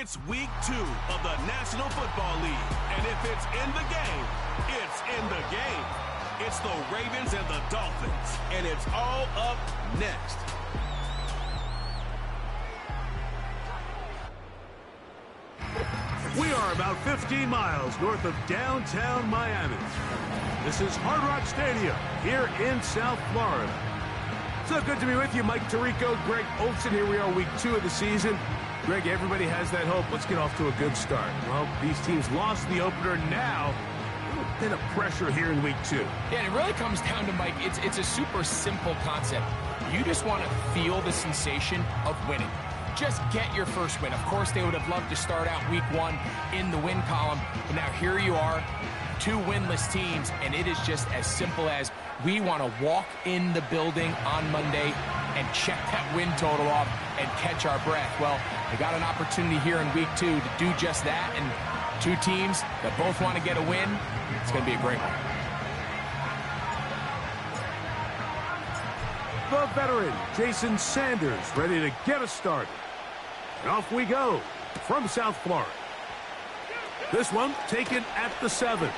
It's week 2 of the National Football League. And if it's in the game, it's in the game. It's the Ravens and the Dolphins. And it's all up next. We are about 15 miles north of downtown Miami. This is Hard Rock Stadium here in South Florida. So good to be with you, Mike Tirico, Greg Olson. Here we are, week 2 of the season. Greg, everybody has that hope. Let's get off to a good start. Well, these teams lost the opener. Now, a little bit of pressure here in week 2. Yeah, and it really comes down to, Mike, it's a super simple concept. You just want to feel the sensation of winning. Just get your first win. Of course, they would have loved to start out week 1 in the win column. But now here you are, 2 winless teams, and it is just as simple as we want to walk in the building on Monday and check that win total off and catch our breath. Well, they got an opportunity here in week 2 to do just that, and 2 teams that both want to get a win. It's going to be a great one. The veteran, Jason Sanders, ready to get us started. And off we go from South Florida. This one taken at the 7.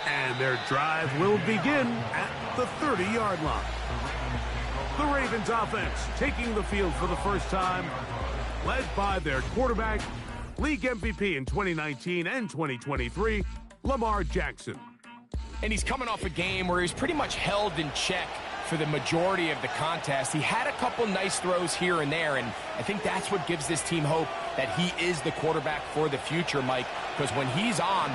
And their drive will begin at the 30-yard line. The Ravens offense taking the field for the first time, led by their quarterback, league MVP in 2019 and 2023, Lamar Jackson. And he's coming off a game where he's pretty much held in check for the majority of the contest. He had a couple nice throws here and there, and I think that's what gives this team hope that he is the quarterback for the future, Mike, because when he's on,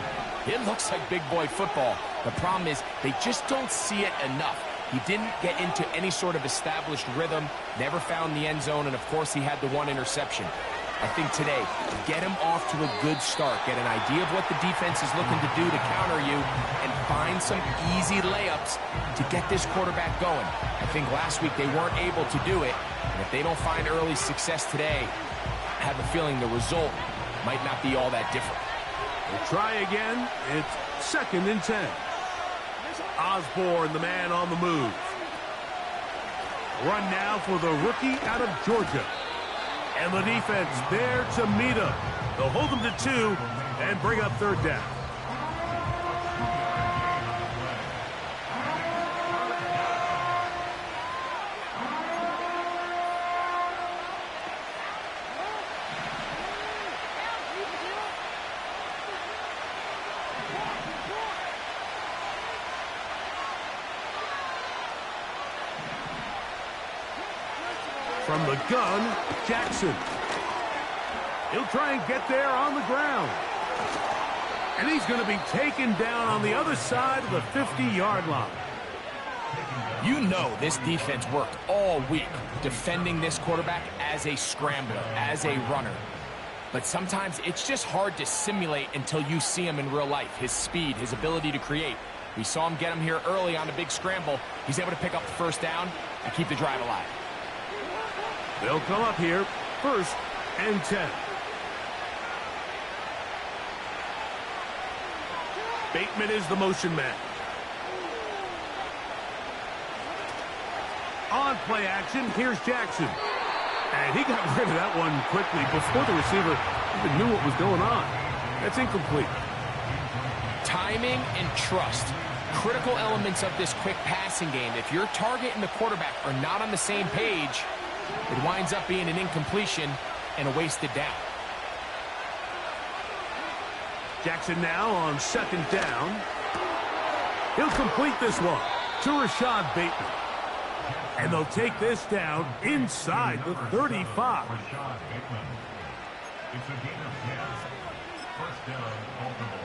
it looks like big boy football. The problem is they just don't see it enough. He didn't get into any sort of established rhythm, never found the end zone, and of course he had the 1 interception. I think today, get him off to a good start, get an idea of what the defense is looking to do to counter you, and find some easy layups to get this quarterback going. I think last week they weren't able to do it, and if they don't find early success today, I have a feeling the result might not be all that different. We'll try again. It's 2nd and 10. Osborne, the man on the move. Run now for the rookie out of Georgia. And the defense there to meet him. They'll hold them to 2 and bring up 3rd down. From the gun, Jackson. He'll try and get there on the ground. And he's going to be taken down on the other side of the 50-yard line. You know this defense worked all week defending this quarterback as a scrambler, as a runner. But sometimes it's just hard to simulate until you see him in real life, his speed, his ability to create. We saw him get him here early on a big scramble. He's able to pick up the 1st down and keep the drive alive. They'll come up here, 1st and 10. Bateman is the motion man. On play action, here's Jackson. And he got rid of that one quickly before the receiver even knew what was going on. That's incomplete. Timing and trust, critical elements of this quick passing game. If your target and the quarterback are not on the same page, it winds up being an incompletion and a wasted down. Jackson now on 2nd down. He'll complete this one to Rashad Bateman. And they'll take this down inside the 35. It's a gain of 10. 1st down on the board.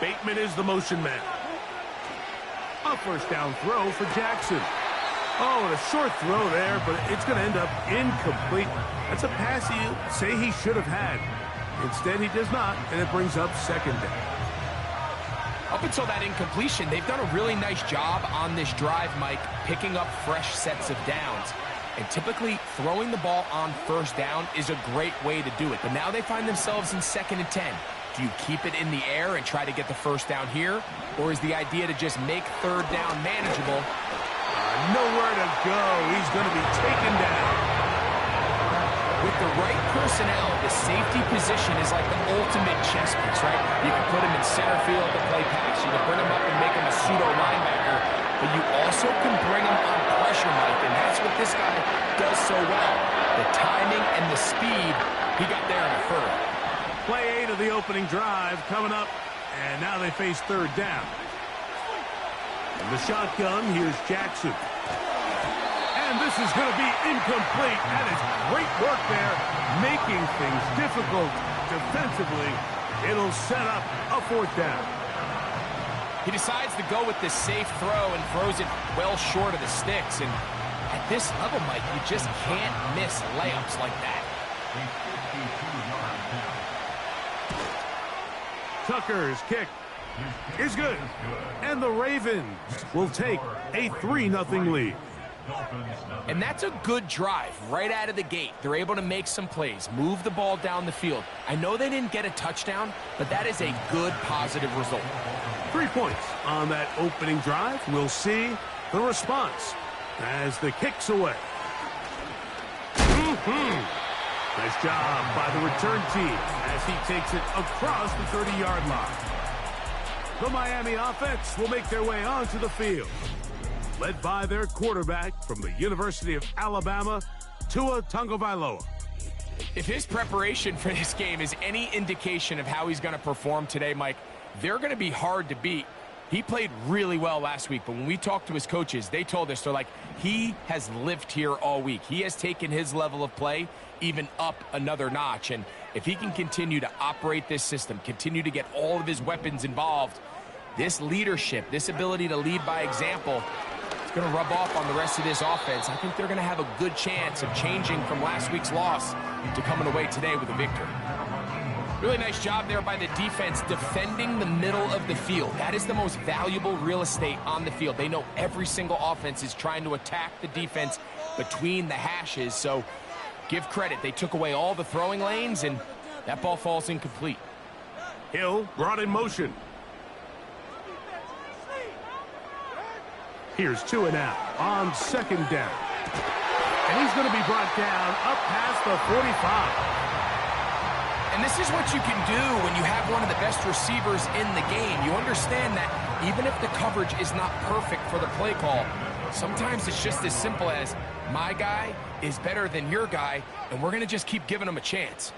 Bateman is the motion man. A 1st down throw for Jackson. Oh, and a short throw there, but it's going to end up incomplete. That's a pass you say he should have had. Instead, he does not, and it brings up 2nd down. Up until that incompletion, they've done a really nice job on this drive, Mike, picking up fresh sets of downs. And typically, throwing the ball on 1st down is a great way to do it. But now they find themselves in 2nd and 10. Do you keep it in the air and try to get the first down here? Or is the idea to just make third down manageable? Nowhere to go. He's going to be taken down. With the right personnel, the safety position is like the ultimate chess piece, right? You can put him in center field to play pass. You can bring him up and make him a pseudo linebacker. But you also can bring him on pressure, Mike, and that's what this guy does so well. The timing and the speed, he got there in the third. Play 8 of the opening drive coming up, and now they face third down. In the shotgun, here's Jackson. And this is going to be incomplete. That is great work there, making things difficult defensively. It'll set up a fourth down. He decides to go with the safe throw and throws it well short of the sticks. And at this level, Mike, you just can't miss layups like that. Tucker's kick is good. And the Ravens will take a 3-0 lead. And that's a good drive right out of the gate. They're able to make some plays, move the ball down the field. I know they didn't get a touchdown, but that is a good, positive result. 3 points on that opening drive. We'll see the response as the kick's away. Nice job by the return team as he takes it across the 30-yard line. The Miami offense will make their way onto the field, led by their quarterback from the University of Alabama, Tua Tagovailoa. If his preparation for this game is any indication of how he's going to perform today, Mike, they're going to be hard to beat. He played really well last week, but when we talked to his coaches, they told us, they're like, he has lived here all week. He has taken his level of play even up another notch. And if he can continue to operate this system, continue to get all of his weapons involved, this leadership, this ability to lead by example, it's going to rub off on the rest of this offense. I think they're going to have a good chance of changing from last week's loss to coming away today with a victory. Really nice job there by the defense defending the middle of the field. That is the most valuable real estate on the field. They know every single offense is trying to attack the defense between the hashes. So give credit. They took away all the throwing lanes, and that ball falls incomplete. Hill brought in motion. Here's Tua now on second down. And he's going to be brought down up past the 45. And this is what you can do when you have one of the best receivers in the game. You understand that even if the coverage is not perfect for the play call, sometimes it's just as simple as my guy is better than your guy, and we're going to just keep giving him a chance.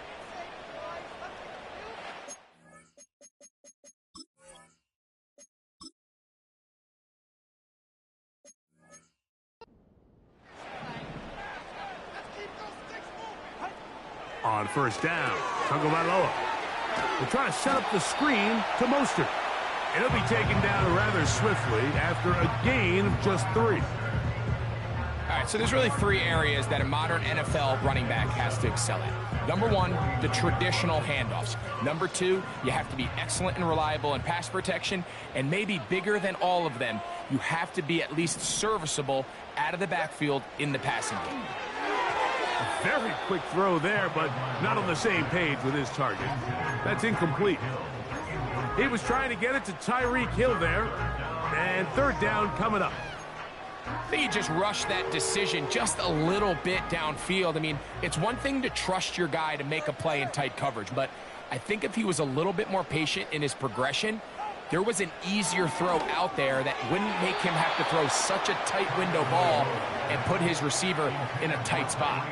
On first down, Tagovailoa will try to set up the screen to Mostert. It'll be taken down rather swiftly after a gain of just 3. All right, so there's really 3 areas that a modern NFL running back has to excel at. Number 1, the traditional handoffs. Number 2, you have to be excellent and reliable in pass protection. And maybe bigger than all of them, you have to be at least serviceable out of the backfield in the passing game. A very quick throw there, but not on the same page with his target. That's incomplete. He was trying to get it to Tyreek Hill there. And third down coming up. I think he just rushed that decision just a little bit downfield. I mean, it's one thing to trust your guy to make a play in tight coverage, but I think if he was a little bit more patient in his progression, there was an easier throw out there that wouldn't make him have to throw such a tight window ball and put his receiver in a tight spot.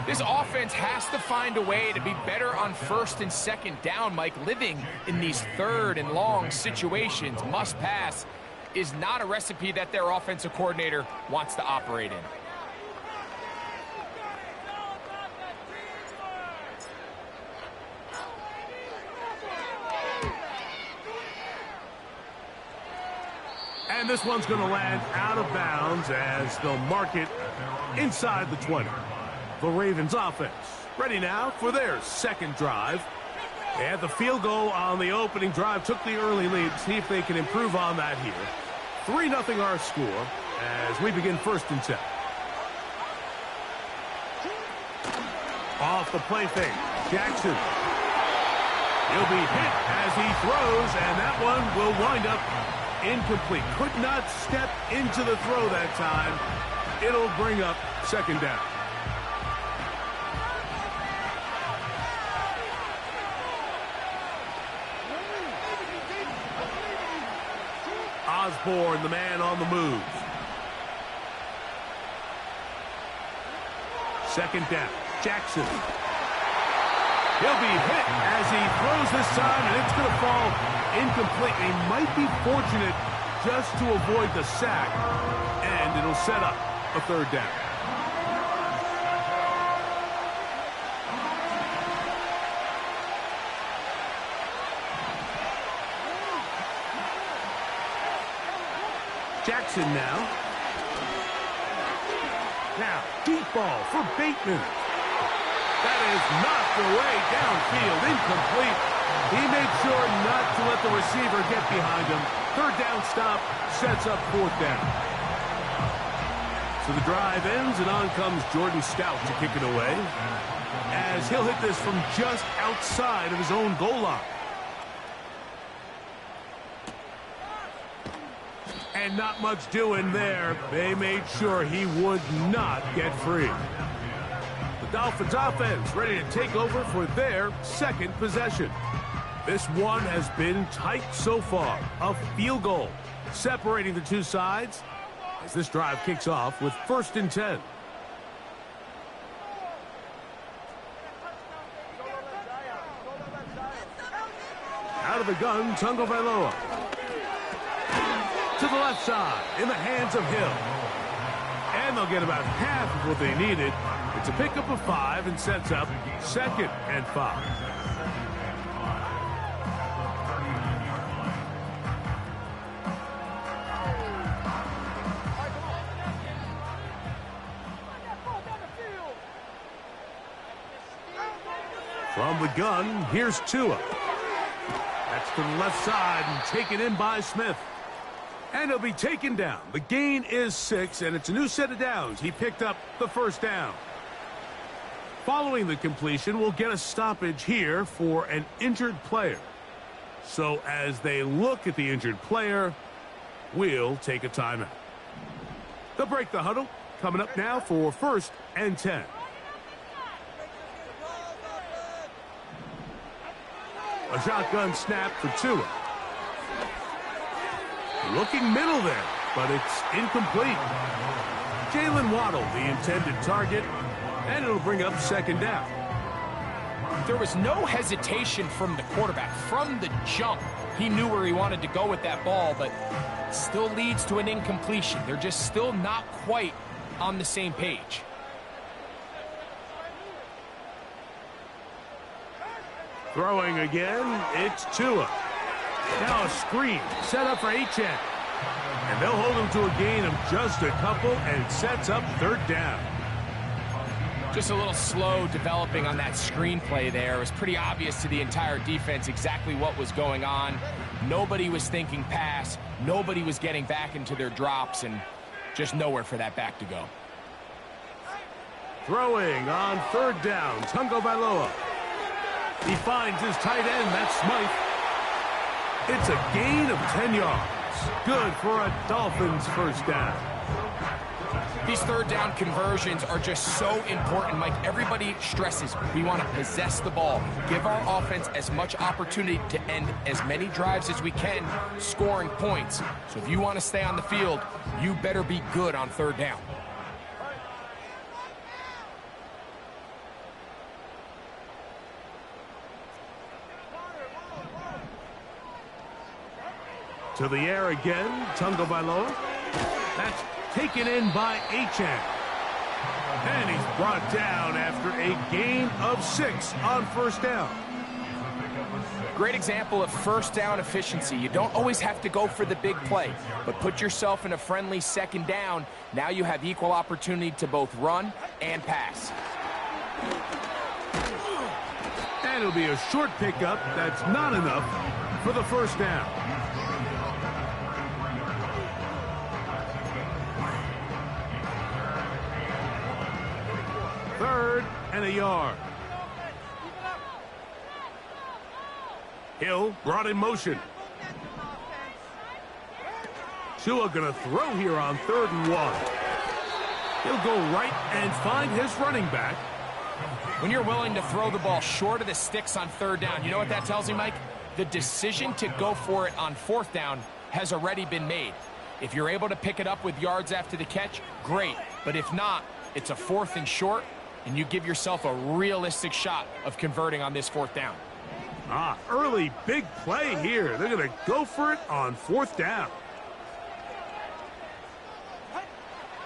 This offense has to find a way to be better on first and second down, Mike. Living in these third and long situations, must pass, is not a recipe that their offensive coordinator wants to operate in. And this one's going to land out of bounds as they'll mark it inside the 20. The Ravens offense ready now for their second drive. They had the field goal on the opening drive, took the early lead. See if they can improve on that here. 3-0 our score as we begin first and 10. Off the play fake, Jackson. He'll be hit as he throws, and that one will wind up incomplete. Could not step into the throw that time. It'll bring up second down. Osborne, the man on the move. Second down. Jackson. He'll be hit as he throws this time, and it's going to fall incomplete. He might be fortunate just to avoid the sack, and it'll set up a third down. Jackson now. Now, deep ball for Bateman. That is knocked away downfield, incomplete. He made sure not to let the receiver get behind him. Third down stop sets up fourth down. So the drive ends, and on comes Jordan Stout to kick it away, as he'll hit this from just outside of his own goal line. And not much doing there. They made sure he would not get free. The Dolphins offense ready to take over for their second possession. This one has been tight so far. A field goal separating the two sides as this drive kicks off with 1st and 10. Out of the gun, Tungo Vailoa. To the left side, in the hands of Hill. And they'll get about half of what they needed. It's a pickup of 5 and sets up 2nd and 5. From the gun, here's Tua. That's to the left side and taken in by Smith. And he'll be taken down. The gain is 6, and it's a new set of downs. He picked up the first down. Following the completion, we'll get a stoppage here for an injured player. So as they look at the injured player, we'll take a timeout. They'll break the huddle. Coming up now for 1st and 10. A shotgun snap for Tua. Looking middle there, but it's incomplete. Jalen Waddle, the intended target, and it'll bring up 2nd down. There was no hesitation from the quarterback. From the jump, he knew where he wanted to go with that ball, but still leads to an incompletion. They're just still not quite on the same page. Throwing again, it's Tua. Now a screen set up for Achane. And they'll hold him to a gain of just a couple, and it sets up 3rd down. Just a little slow developing on that screenplay there. It was pretty obvious to the entire defense exactly what was going on. Nobody was thinking pass. Nobody was getting back into their drops, and just nowhere for that back to go. Throwing on 3rd down, Tungo Vailoa. He finds his tight end, that's Smythe. It's a gain of 10 yards. Good for a Dolphins first down. These 3rd down conversions are just so important, Mike. Everybody stresses we want to possess the ball, give our offense as much opportunity to end as many drives as we can, scoring points. So if you want to stay on the field, you better be good on 3rd down. To the air again, Tungo Vailoa. That's taken in by Achane. And he's brought down after a gain of 6 on 1st down. Great example of 1st down efficiency. You don't always have to go for the big play, but put yourself in a friendly 2nd down. Now you have equal opportunity to both run and pass. And it'll be a short pickup. That's not enough for the 1st down. 3rd and a yard. Hill brought in motion. Tua gonna throw here on 3rd and 1. He'll go right and find his running back. When you're willing to throw the ball short of the sticks on 3rd down, you know what that tells me, Mike? The decision to go for it on 4th down has already been made. If you're able to pick it up with yards after the catch, great. But if not, it's a 4th and short, and you give yourself a realistic shot of converting on this 4th down. Early big play here. They're going to go for it on 4th down.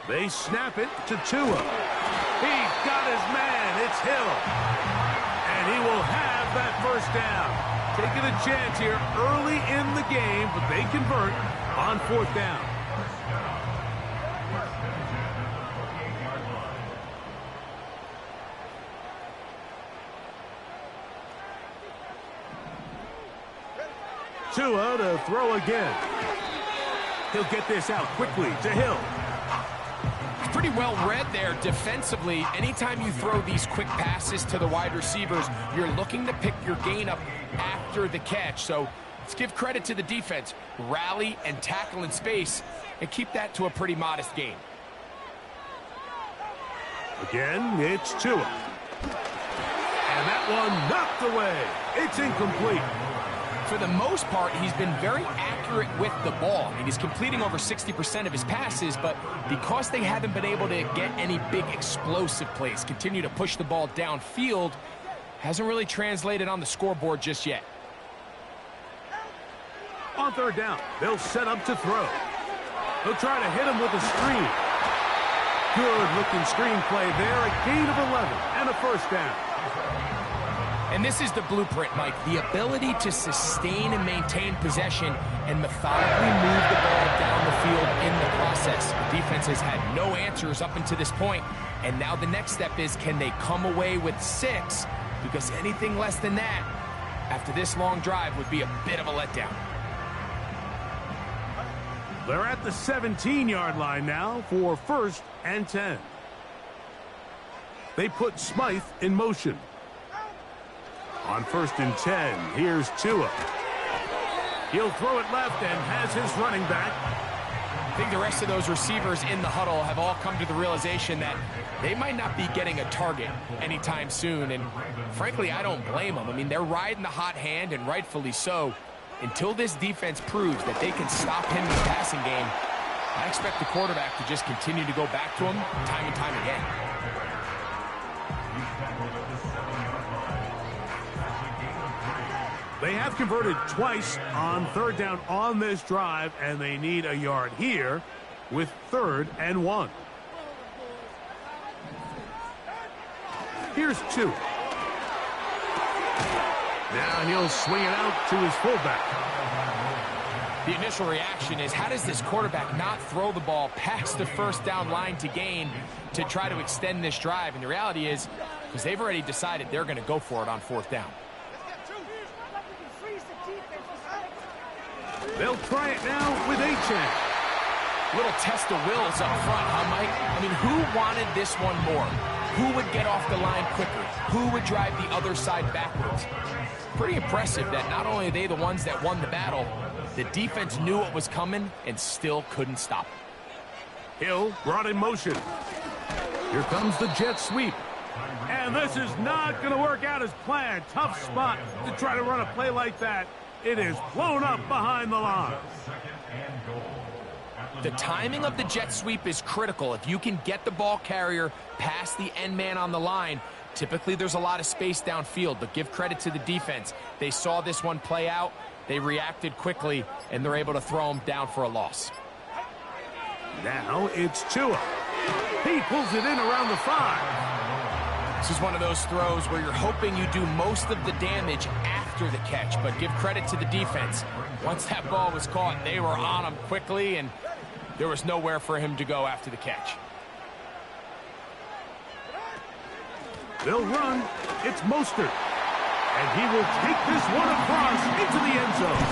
They snap it to Tua. He's got his man. It's Hill. And he will have that 1st down. Taking a chance here early in the game, but they convert on 4th down. Tua to throw again. He'll get this out quickly to Hill. Pretty well read there defensively. Anytime you throw these quick passes to the wide receivers, you're looking to pick your gain up after the catch. So let's give credit to the defense. Rally and tackle in space and keep that to a pretty modest gain. Again, it's Tua. And that one knocked away. It's incomplete. For the most part, he's been very accurate with the ball. I mean, he's completing over 60% of his passes, but because they haven't been able to get any big explosive plays, continue to push the ball downfield, hasn't really translated on the scoreboard just yet. On 3rd down, they'll set up to throw. They'll try to hit him with a screen. Good-looking screen play there, a gain of 11 and a 1st down. And this is the blueprint, Mike. The ability to sustain and maintain possession and methodically move the ball down the field in the process. The defense has had no answers up until this point, and now the next step is, can they come away with 6? Because anything less than that, after this long drive, would be a bit of a letdown. They're at the 17-yard line now for 1st and 10. They put Smythe in motion. On 1st and 10, here's Tua. He'll throw it left and has his running back. I think the rest of those receivers in the huddle have all come to the realization that they might not be getting a target anytime soon. And frankly, I don't blame them. I mean, they're riding the hot hand, and rightfully so. Until this defense proves that they can stop him in the passing game, I expect the quarterback to just continue to go back to him time and time again. They have converted twice on 3rd down on this drive, and they need a yard here with 3rd and 1. Here's 2. Now he'll swing it out to his fullback. The initial reaction is, how does this quarterback not throw the ball past the 1st down line to gain to try to extend this drive? And the reality is, because they've already decided they're going to go for it on 4th down. They'll try it now with Achane. Little test of wills up front, huh, Mike? I mean, who wanted this one more? Who would get off the line quicker? Who would drive the other side backwards? Pretty impressive that not only are they the ones that won the battle, the defense knew what was coming and still couldn't stop it. Hill brought in motion. Here comes the jet sweep. And this is not going to work out as planned. Tough spot to try to run a play like that. It is blown up behind the line. The timing of the jet sweep is critical. If you can get the ball carrier past the end man on the line, typically there's a lot of space downfield, but give credit to the defense. They saw this one play out, they reacted quickly, and they're able to throw him down for a loss. Now it's Tua. He pulls it in around the 5. This is one of those throws where you're hoping you do most of the damage after the catch, but give credit to the defense. Once that ball was caught, they were on him quickly, and there was nowhere for him to go after the catch. They'll run. It's Mostert. And he will take this one across into the end zone.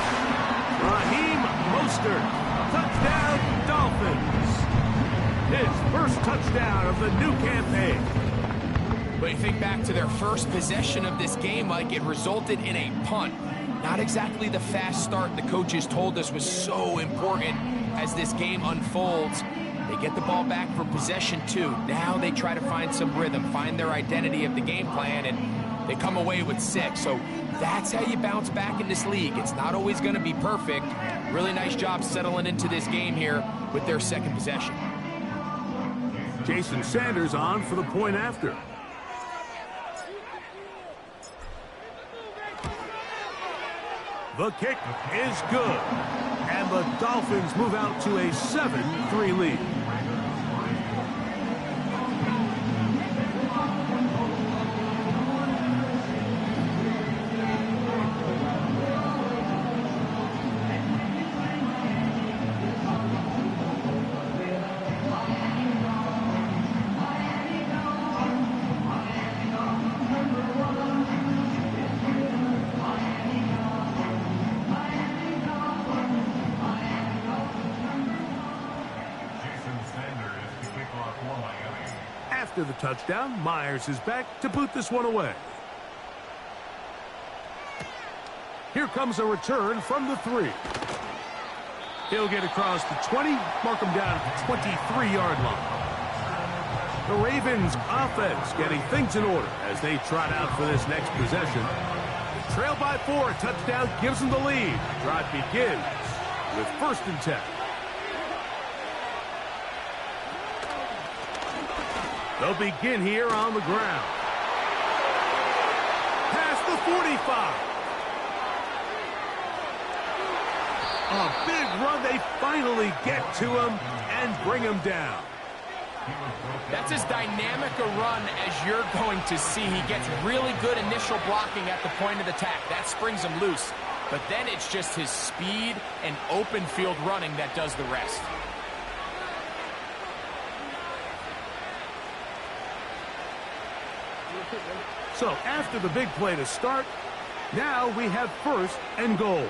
Raheem Mostert. Touchdown, Dolphins. His first touchdown of the new campaign. But you think back to their first possession of this game, Mike, it resulted in a punt. Not exactly the fast start the coaches told us was so important as this game unfolds. They get the ball back for possession 2. Now they try to find some rhythm, find their identity of the game plan, and they come away with 6. So that's how you bounce back in this league. It's not always going to be perfect. Really nice job settling into this game here with their second possession. Jason Sanders on for the point after. The kick is good. And the Dolphins move out to a 7-3 lead. After the touchdown, Myers is back to boot this one away. Here comes a return from the 3. He'll get across the 20, mark him down at the 23-yard line. The Ravens offense getting things in order as they trot out for this next possession. They trail by 4, a touchdown gives them the lead. Drive begins with 1st and 10. They'll begin here on the ground. Past the 45. A big run. They finally get to him and bring him down. That's as dynamic a run as you're going to see. He gets really good initial blocking at the point of attack. That springs him loose. But then it's just his speed and open field running that does the rest. So after the big play to start, now we have 1st and goal.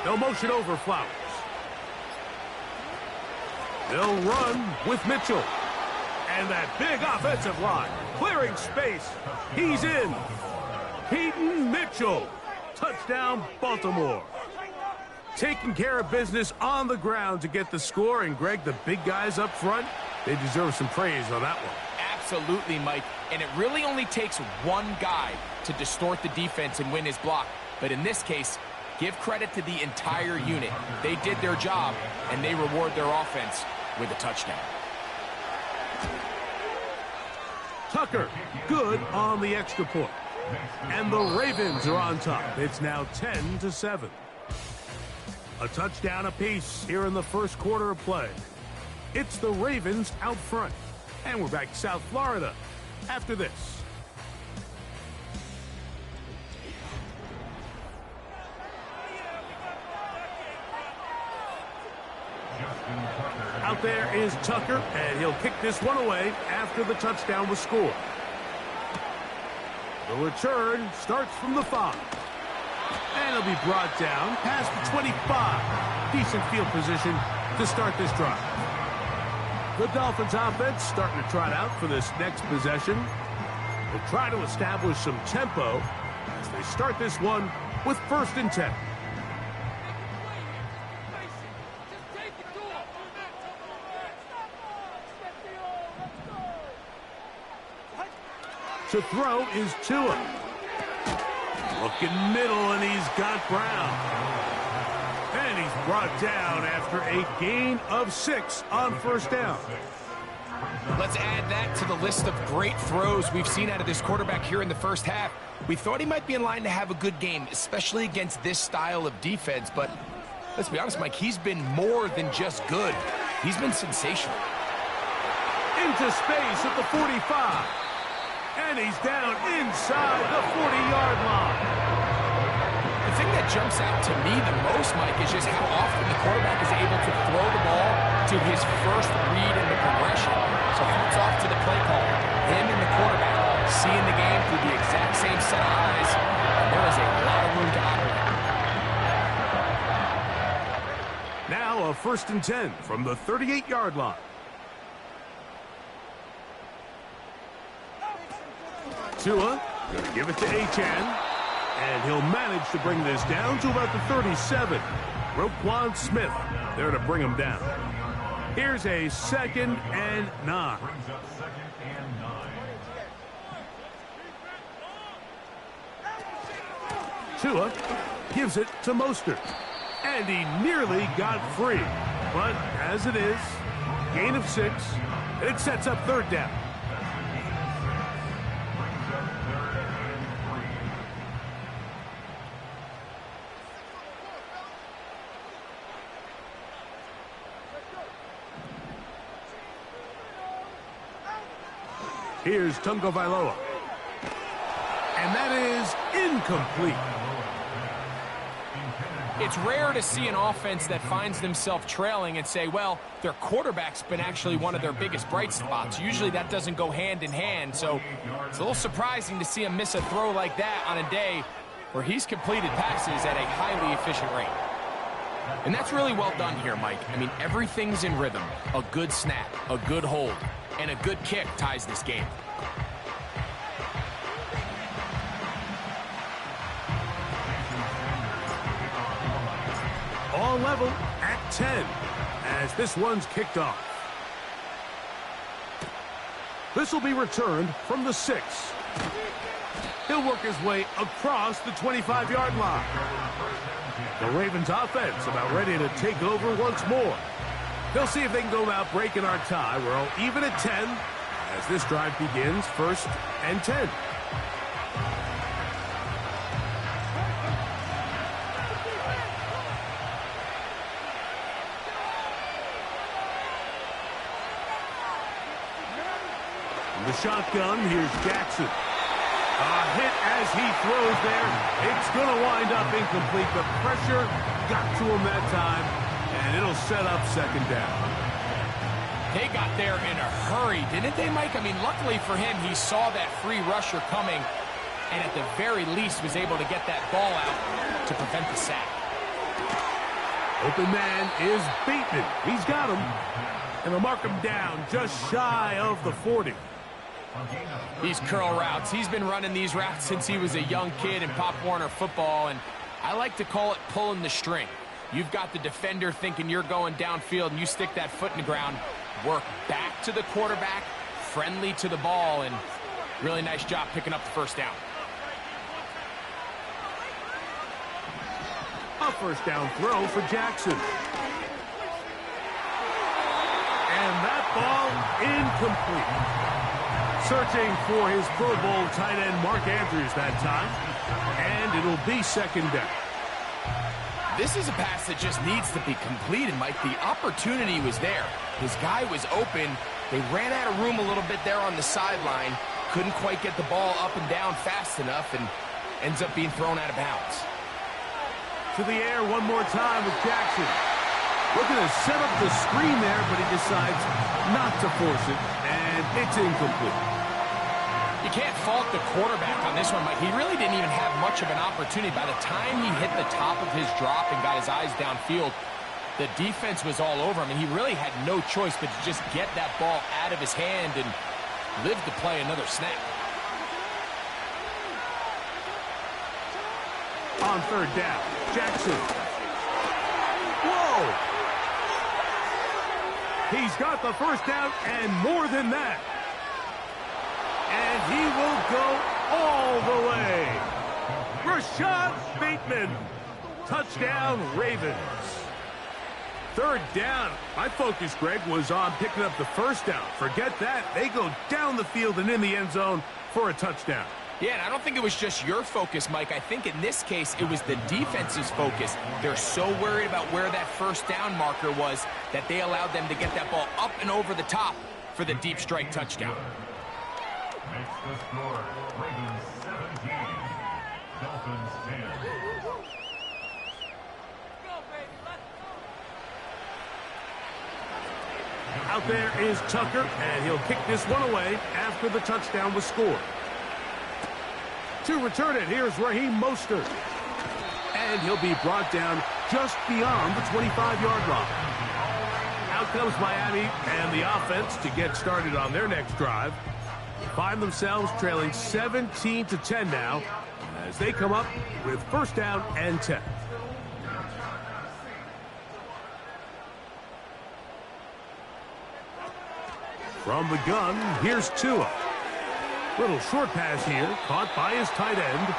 They'll motion over Flowers. They'll run with Mitchell. And that big offensive line, clearing space. He's in. Peyton Mitchell. Touchdown, Baltimore. Taking care of business on the ground to get the score. And, Greg, the big guys up front, they deserve some praise on that one. Absolutely, Mike. And it really only takes one guy to distort the defense and win his block. But in this case, give credit to the entire unit. They did their job, and they reward their offense with a touchdown. Tucker, good on the extra point. And the Ravens are on top. It's now 10-7. A touchdown apiece here in the first quarter of play. It's the Ravens out front. And we're back to South Florida after this. Out there is Tucker, and he'll kick this one away after the touchdown was scored. The return starts from the 5. And he'll be brought down past the 25. Decent field position to start this drive. The Dolphins offense starting to trot out for this next possession. They'll try to establish some tempo as they start this one with 1st and 10. To throw is Tua. Looking middle, and he's got Brown. And he's brought down after a gain of 6 on 1st down. Let's add that to the list of great throws we've seen out of this quarterback here in the first half. We thought he might be in line to have a good game, especially against this style of defense. But let's be honest, Mike, he's been more than just good. He's been sensational. Into space at the 45. And he's down inside the 40-yard line. The thing that jumps out to me the most, Mike, is just how often the quarterback is able to throw the ball to his first read in the progression. So hats off to the play caller. Him and the quarterback seeing the game through the exact same set of eyes. And there is a lot of room to operate. Now a first and 10 from the 38-yard line. Tua going to give it to Achane, and he'll manage to bring this down to about the 37. Roquan Smith there to bring him down. Here's a 2nd and 9. Brings up 2nd and 9. Tua gives it to Mostert, and he nearly got free. But as it is, gain of 6, and it sets up 3rd down. Here's Tungo Vailoa. And that is incomplete. It's rare to see an offense that finds themselves trailing and say, well, their quarterback's been actually one of their biggest bright spots. Usually that doesn't go hand in hand, so it's a little surprising to see him miss a throw like that on a day where he's completed passes at a highly efficient rate. And that's really well done here, Mike. I mean, everything's in rhythm. A good snap, a good hold, and a good kick ties this game. All level at 10 as this one's kicked off. This will be returned from the 6. He'll work his way across the 25-yard line. The Ravens offense about ready to take over once more. They'll see if they can go about breaking our tie. We're all even at 10 as this drive begins, 1st and 10. The shotgun, here's Jackson. A hit as he throws there. It's going to wind up incomplete. The pressure got to him that time, and it'll set up 2nd down. They got there in a hurry, didn't they, Mike? I mean, luckily for him, he saw that free rusher coming, and at the very least was able to get that ball out to prevent the sack. Open man is Bateman. He's got him. And they'll mark him down just shy of the 40. These curl routes, he's been running these routes since he was a young kid in Pop Warner football, and I like to call it pulling the string. You've got the defender thinking you're going downfield, and you stick that foot in the ground, work back to the quarterback, friendly to the ball, and really nice job picking up the 1st down. A 1st down throw for Jackson. And that ball incomplete. Searching for his Pro Bowl tight end Mark Andrews that time. And it'll be 2nd down. This is a pass that just needs to be completed, Mike. The opportunity was there. His guy was open. They ran out of room a little bit there on the sideline. Couldn't quite get the ball up and down fast enough, and ends up being thrown out of bounds. To the air one more time with Jackson. Looking to set up the screen there, but he decides not to force it, and it's incomplete. You can't fault the quarterback on this one, Mike. He really didn't even have much of an opportunity. By the time he hit the top of his drop and got his eyes downfield, the defense was all over him, and he really had no choice but to just get that ball out of his hand and live to play another snap. On 3rd down, Jackson. Whoa! He's got the 1st down and more than that. And he will go all the way. Rashad Bateman. Touchdown, Ravens. 3rd down. My focus, Greg, was on picking up the 1st down. Forget that. They go down the field and in the end zone for a touchdown. Yeah, and I don't think it was just your focus, Mike. I think in this case, it was the defense's focus. They're so worried about where that 1st down marker was that they allowed them to get that ball up and over the top for the deep strike touchdown. Makes the score, Ravens 17, Dolphins 10. Out there is Tucker, and he'll kick this one away after the touchdown was scored. To return it, here's Raheem Mostert. And he'll be brought down just beyond the 25-yard line. comes Miami and the offense to get started on their next drive. They find themselves trailing 17-10 now as they come up with first down and 10. From the gun, here's Tua. Little short pass here, caught by his tight end.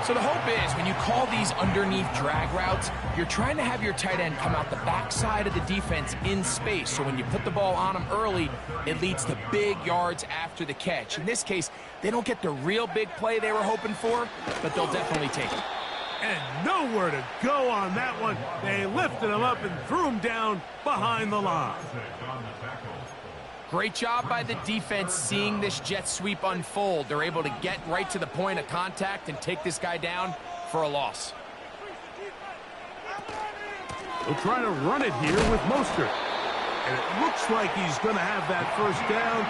So the hope is when you call these underneath drag routes, you're trying to have your tight end come out the backside of the defense in space. So when you put the ball on him early, it leads to big yards after the catch. In this case, they don't get the real big play they were hoping for, but they'll definitely take it. And nowhere to go on that one. They lifted him up and threw him down behind the line. Great job by the defense seeing this jet sweep unfold. They're able to get right to the point of contact and take this guy down for a loss. They'll try to run it here with Mostert. And it looks like he's going to have that first down.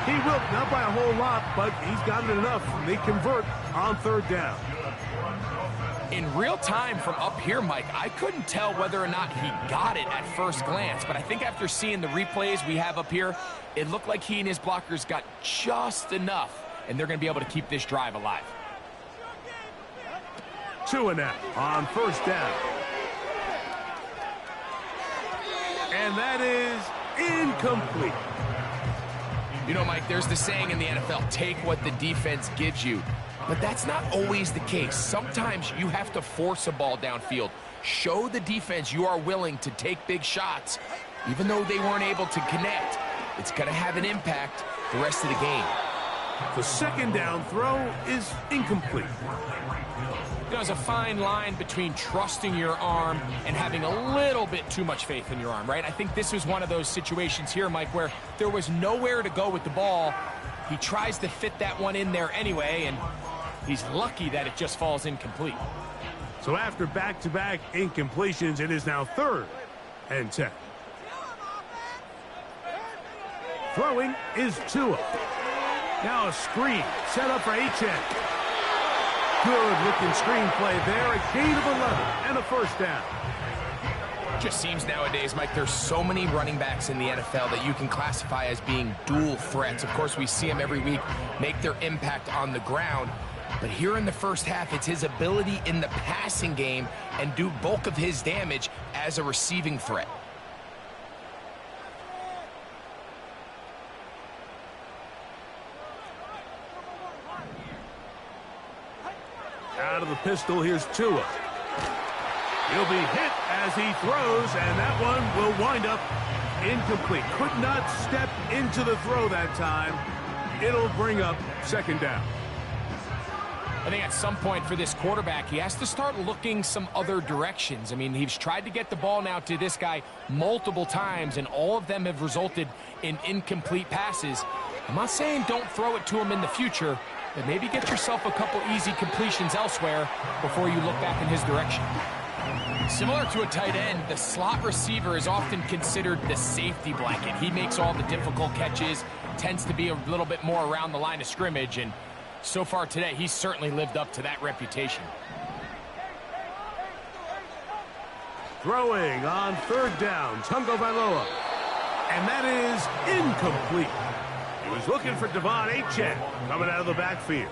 He will, not by a whole lot, but he's got it enough. They convert on third down. In real time from up here, Mike, I couldn't tell whether or not he got it at first glance, but I think after seeing the replays we have up here, it looked like he and his blockers got just enough, and they're going to be able to keep this drive alive. 2 now on first down. And that is incomplete. You know, Mike, there's the saying in the NFL, take what the defense gives you. But that's not always the case. Sometimes you have to force a ball downfield. Show the defense you are willing to take big shots. Even though they weren't able to connect, it's going to have an impact the rest of the game. The second down throw is incomplete. There's a fine line between trusting your arm and having a little bit too much faith in your arm, right? I think this was one of those situations here, Mike, where there was nowhere to go with the ball. He tries to fit that one in there anyway, and he's lucky that it just falls incomplete. So after back-to-back incompletions, it is now 3rd and 10. Throwing is Tua. Now a screen set up for Achane. Good-looking screen play there. A gain of 11 and a first down. Just seems nowadays, Mike, there's so many running backs in the NFL that you can classify as being dual threats. Of course, we see them every week make their impact on the ground. But here in the first half, it's his ability in the passing game and do bulk of his damage as a receiving threat. Out of the pistol, here's Tua. He'll be hit as he throws, and that one will wind up incomplete. Could not step into the throw that time. It'll bring up second down. I think at some point for this quarterback, he has to start looking some other directions. I mean, he's tried to get the ball now to this guy multiple times, and all of them have resulted in incomplete passes. I'm not saying don't throw it to him in the future, but maybe get yourself a couple easy completions elsewhere before you look back in his direction. Similar to a tight end, the slot receiver is often considered the safety blanket. He makes all the difficult catches, tends to be a little bit more around the line of scrimmage, and so far today, he's certainly lived up to that reputation. Throwing on third down, Tungo Vailoa. And that is incomplete. He was looking for Devon Achane coming out of the backfield.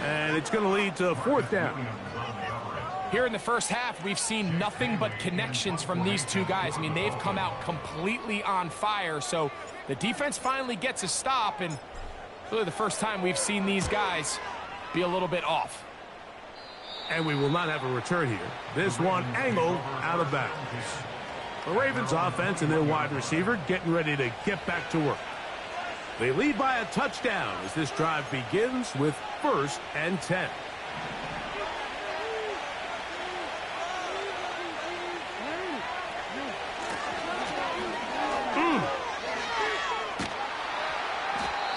And it's going to lead to fourth down. Here in the first half, we've seen nothing but connections from these two guys. I mean, they've come out completely on fire. So the defense finally gets a stop, and really the first time we've seen these guys be a little bit off. And we will not have a return here. This one angled out of bounds. The Ravens offense and their wide receiver getting ready to get back to work. They lead by a touchdown as this drive begins with 1st and 10.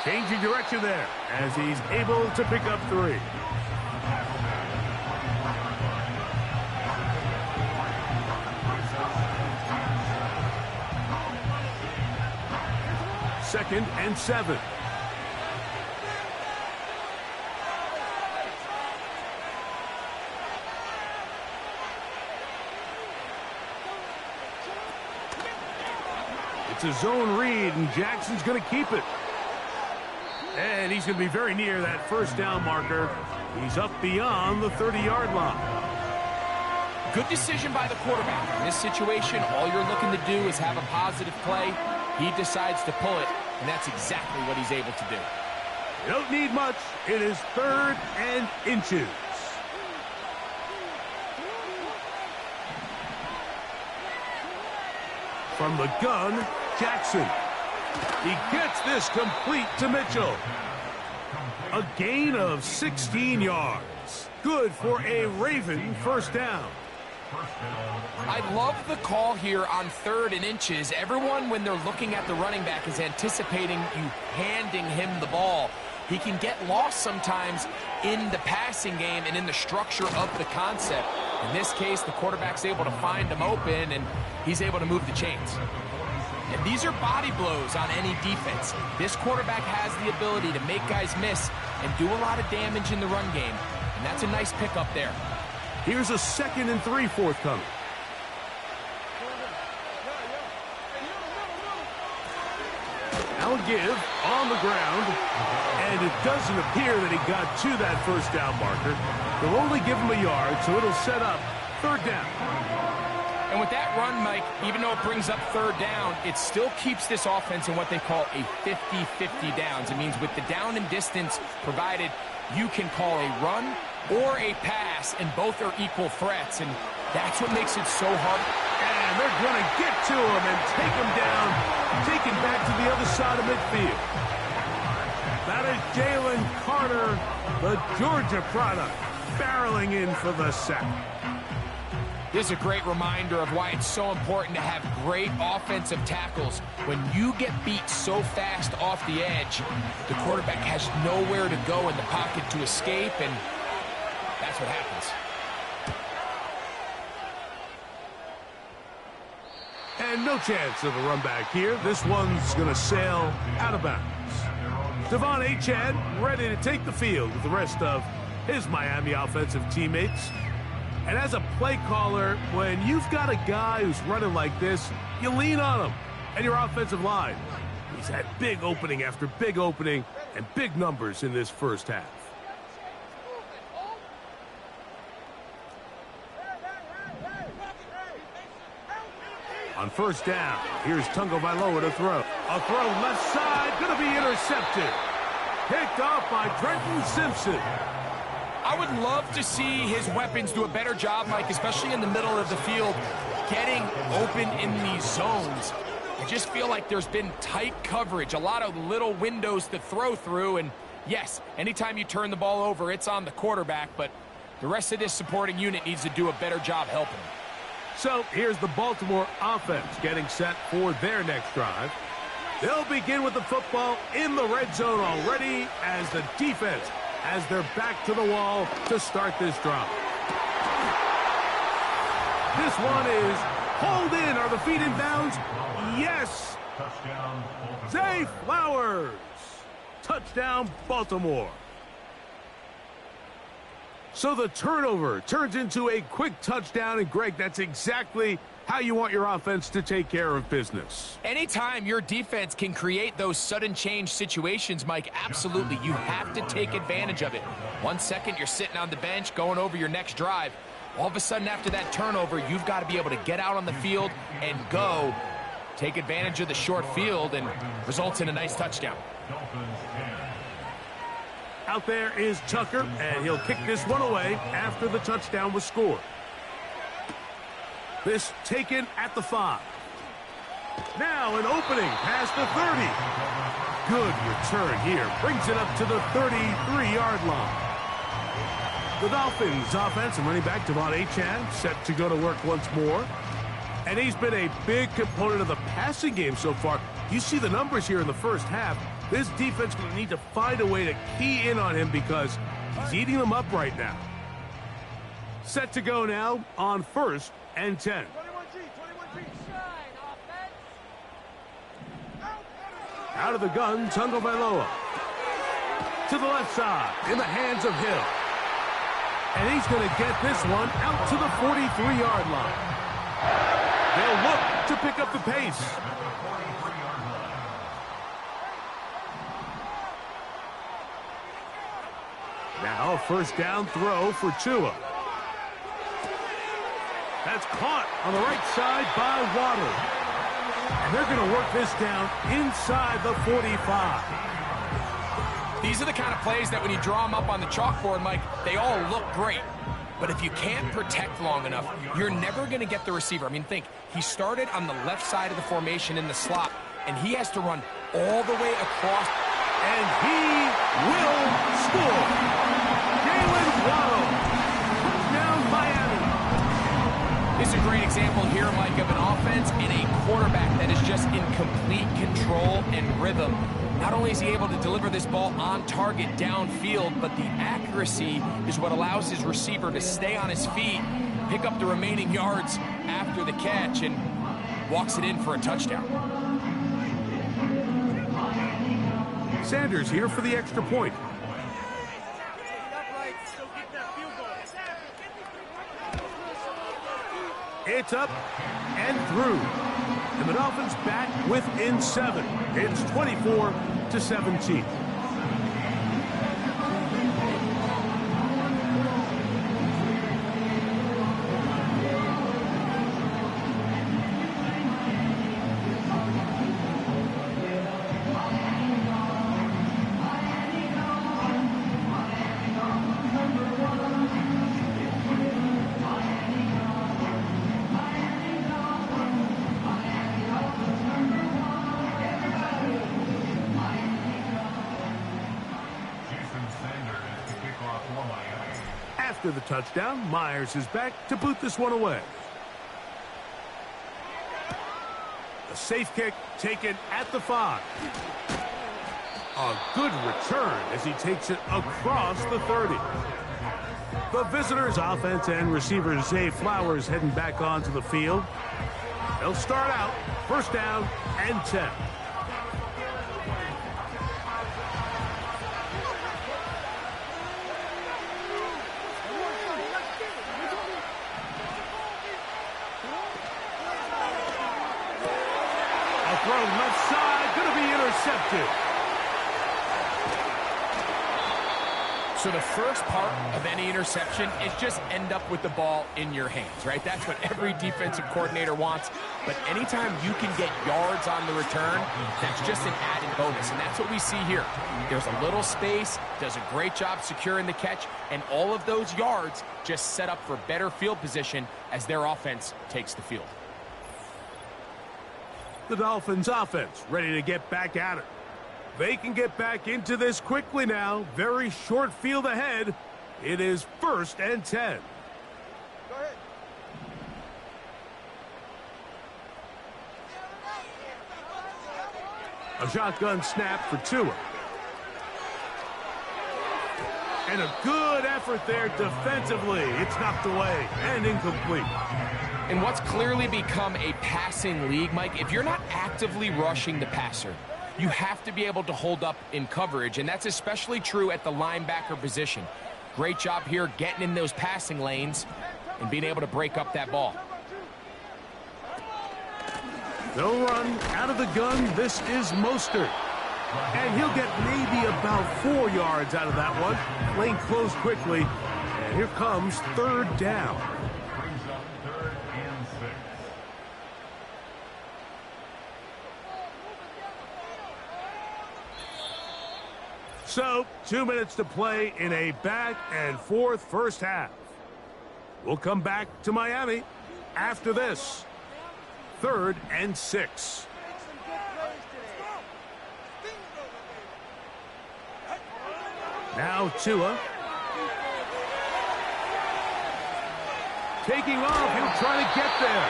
Changing direction there as he's able to pick up 3. Second and 7. It's a zone read, and Jackson's going to keep it. And he's going to be very near that first down marker. He's up beyond the 30-yard line. Good decision by the quarterback. In this situation, all you're looking to do is have a positive play. He decides to pull it, and that's exactly what he's able to do. You don't need much. It is 3rd and inches. From the gun, Jackson. He gets this complete to Mitchell. A gain of 16 yards. Good for a Raven first down. I love the call here on 3rd and inches. Everyone, when they're looking at the running back, is anticipating you handing him the ball. He can get lost sometimes in the passing game and in the structure of the concept. In this case, the quarterback's able to find him open, and he's able to move the chains. And these are body blows on any defense. This quarterback has the ability to make guys miss and do a lot of damage in the run game. And that's a nice pickup there. Here's a 2nd and 3 forthcoming. Now a give on the ground, and it doesn't appear that he got to that first down marker. They'll only give him a yard, so it'll set up 3rd down. And with that run, Mike, even though it brings up 3rd down, it still keeps this offense in what they call a 50-50 downs. It means with the down and distance provided, you can call a run or a pass, and both are equal threats, and that's what makes it so hard. And they're going to get to him and take him down, take him back to the other side of midfield. That is Jalen Carter, the Georgia product, barreling in for the sack. This is a great reminder of why it's so important to have great offensive tackles. When you get beat so fast off the edge, the quarterback has nowhere to go in the pocket to escape, and that's what happens. And no chance of a run back here. This one's going to sail out of bounds. Devon Achane ready to take the field with the rest of his Miami offensive teammates. And as a play caller, when you've got a guy who's running like this, you lean on him and your offensive line. He's had big opening after big opening and big numbers in this first half. On first down, here's Tagovailoa to throw. A throw left side, going to be intercepted. Picked off by Trenton Simpson. I would love to see his weapons do a better job, Mike, especially in the middle of the field, getting open in these zones. I just feel like there's been tight coverage, a lot of little windows to throw through, and yes, anytime you turn the ball over, it's on the quarterback, but the rest of this supporting unit needs to do a better job helping him. So here's the Baltimore offense getting set for their next drive. They'll begin with the football in the red zone already as the defense has their back to the wall to start this drive. This one is hauled in. Are the feet in bounds? Yes. Zay Flowers. Touchdown, Baltimore. So the turnover turns into a quick touchdown, and Greg, that's exactly how you want your offense to take care of business. Anytime your defense can create those sudden change situations, Mike, absolutely, you have to take advantage of it. 1 second, you're sitting on the bench going over your next drive. All of a sudden, after that turnover, you've got to be able to get out on the field and go. Take advantage of the short field, and results in a nice touchdown. Out there is Tucker, and he'll kick this one away after the touchdown was scored. This taken at the 5. Now an opening past the 30. Good return here. Brings it up to the 33-yard line. The Dolphins offense and running back Devon Achane set to go to work once more. And he's been a big component of the passing game so far. You see the numbers here in the first half. This defense will need to find a way to key in on him because he's eating them up right now. Set to go now on 1st and 10. Out of the gun, Tagovailoa. To the left side, in the hands of Hill. And he's going to get this one out to the 43-yard line. They'll look to pick up the pace. Now a first down throw for Tua. That's caught on the right side by Waddle. And they're going to work this down inside the 45. These are the kind of plays that when you draw them up on the chalkboard, Mike, they all look great. But if you can't protect long enough, you're never going to get the receiver. I mean, think, he started on the left side of the formation in the slot, and he has to run all the way across. And he will score. Jalen Waddle. Touchdown, Miami. This is a great example here, Mike, of an offense and a quarterback that is just in complete control and rhythm. Not only is he able to deliver this ball on target downfield, but the accuracy is what allows his receiver to stay on his feet, pick up the remaining yards after the catch, and walks it in for a touchdown. Sanders here for the extra point. It's up and through. And the Dolphins back within 7. It's 24-17. After the touchdown, Myers is back to boot this one away. A safe kick taken at the 5. A good return as he takes it across the 30. The visitors' offense and receiver Zay Flowers heading back onto the field. They'll start out first down and 10. Throw left side, going to be intercepted. So the first part of any interception is just end up with the ball in your hands, right? That's what every defensive coordinator wants. But anytime you can get yards on the return, that's just an added bonus. And that's what we see here. There's a little space, does a great job securing the catch, and all of those yards just set up for better field position as their offense takes the field. The Dolphins offense ready to get back at it. They can get back into this quickly now. Very short field ahead. It is first and 10. Go ahead. A shotgun snap for Tua. And a good effort there defensively. It's knocked away and incomplete. In what's clearly become a passing league, Mike, if you're not actively rushing the passer, you have to be able to hold up in coverage, and that's especially true at the linebacker position. Great job here getting in those passing lanes and being able to break up that ball. They'll run out of the gun. This is Mostert. And he'll get maybe about 4 yards out of that one. Lane closed quickly. And here comes third down. Brings up 3rd and 6. So, 2 minutes to play in a back and forth first half. We'll come back to Miami after this. 3rd and 6. Now Tua. Taking off, he'll try to get there.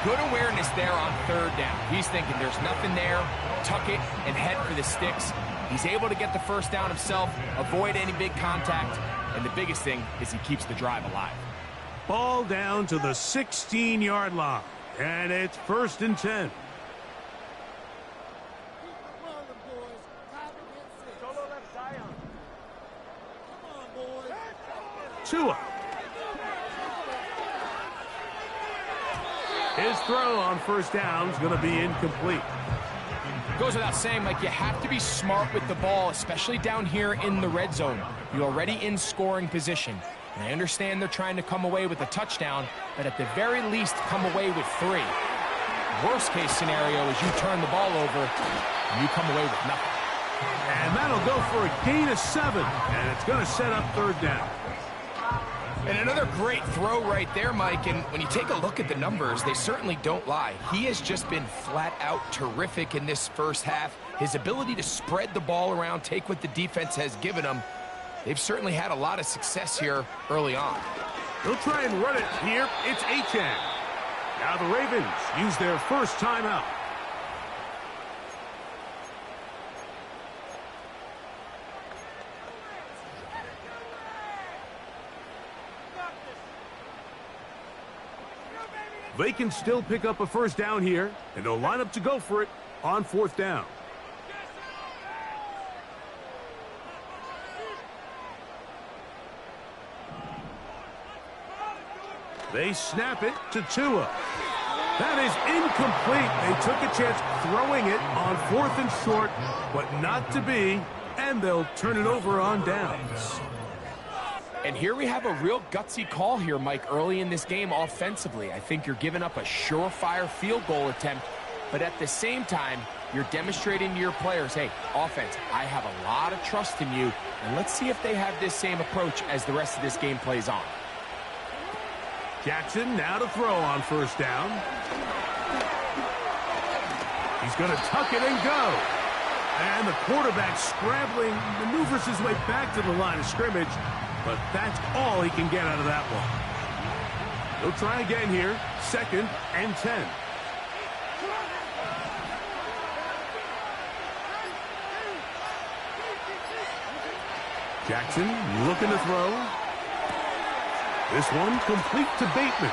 Good awareness there on 3rd down. He's thinking there's nothing there, tuck it and head for the sticks. He's able to get the first down himself, avoid any big contact, and the biggest thing is he keeps the drive alive. Ball down to the 16-yard line, and it's 1st and 10. Tua. His throw on first down is going to be incomplete. Goes without saying, Mike, you have to be smart with the ball, especially down here in the red zone. You're already in scoring position. And I understand they're trying to come away with a touchdown, but at the very least, come away with 3. Worst case scenario is you turn the ball over and you come away with nothing. And that'll go for a gain of 7, and it's going to set up 3rd down. And another great throw right there, Mike, and when you take a look at the numbers, they certainly don't lie. He has just been flat out terrific in this first half. His ability to spread the ball around, take what the defense has given him, they've certainly had a lot of success here early on. They'll try and run it here. It's Achane. Now the Ravens use their first timeout. They can still pick up a first down here, and they'll line up to go for it on 4th down. They snap it to Tua. That is incomplete. They took a chance throwing it on 4th and short, but not to be, and they'll turn it over on downs. And here we have a real gutsy call here, Mike, early in this game offensively. I think you're giving up a surefire field goal attempt, but at the same time, you're demonstrating to your players, hey, offense, I have a lot of trust in you, and let's see if they have this same approach as the rest of this game plays on. Jackson now to throw on 1st down. He's going to tuck it and go. And the quarterback scrambling, maneuvers his way back to the line of scrimmage, but that's all he can get out of that one. He'll try again here, 2nd and 10. Jackson looking to throw. This one complete to Bateman.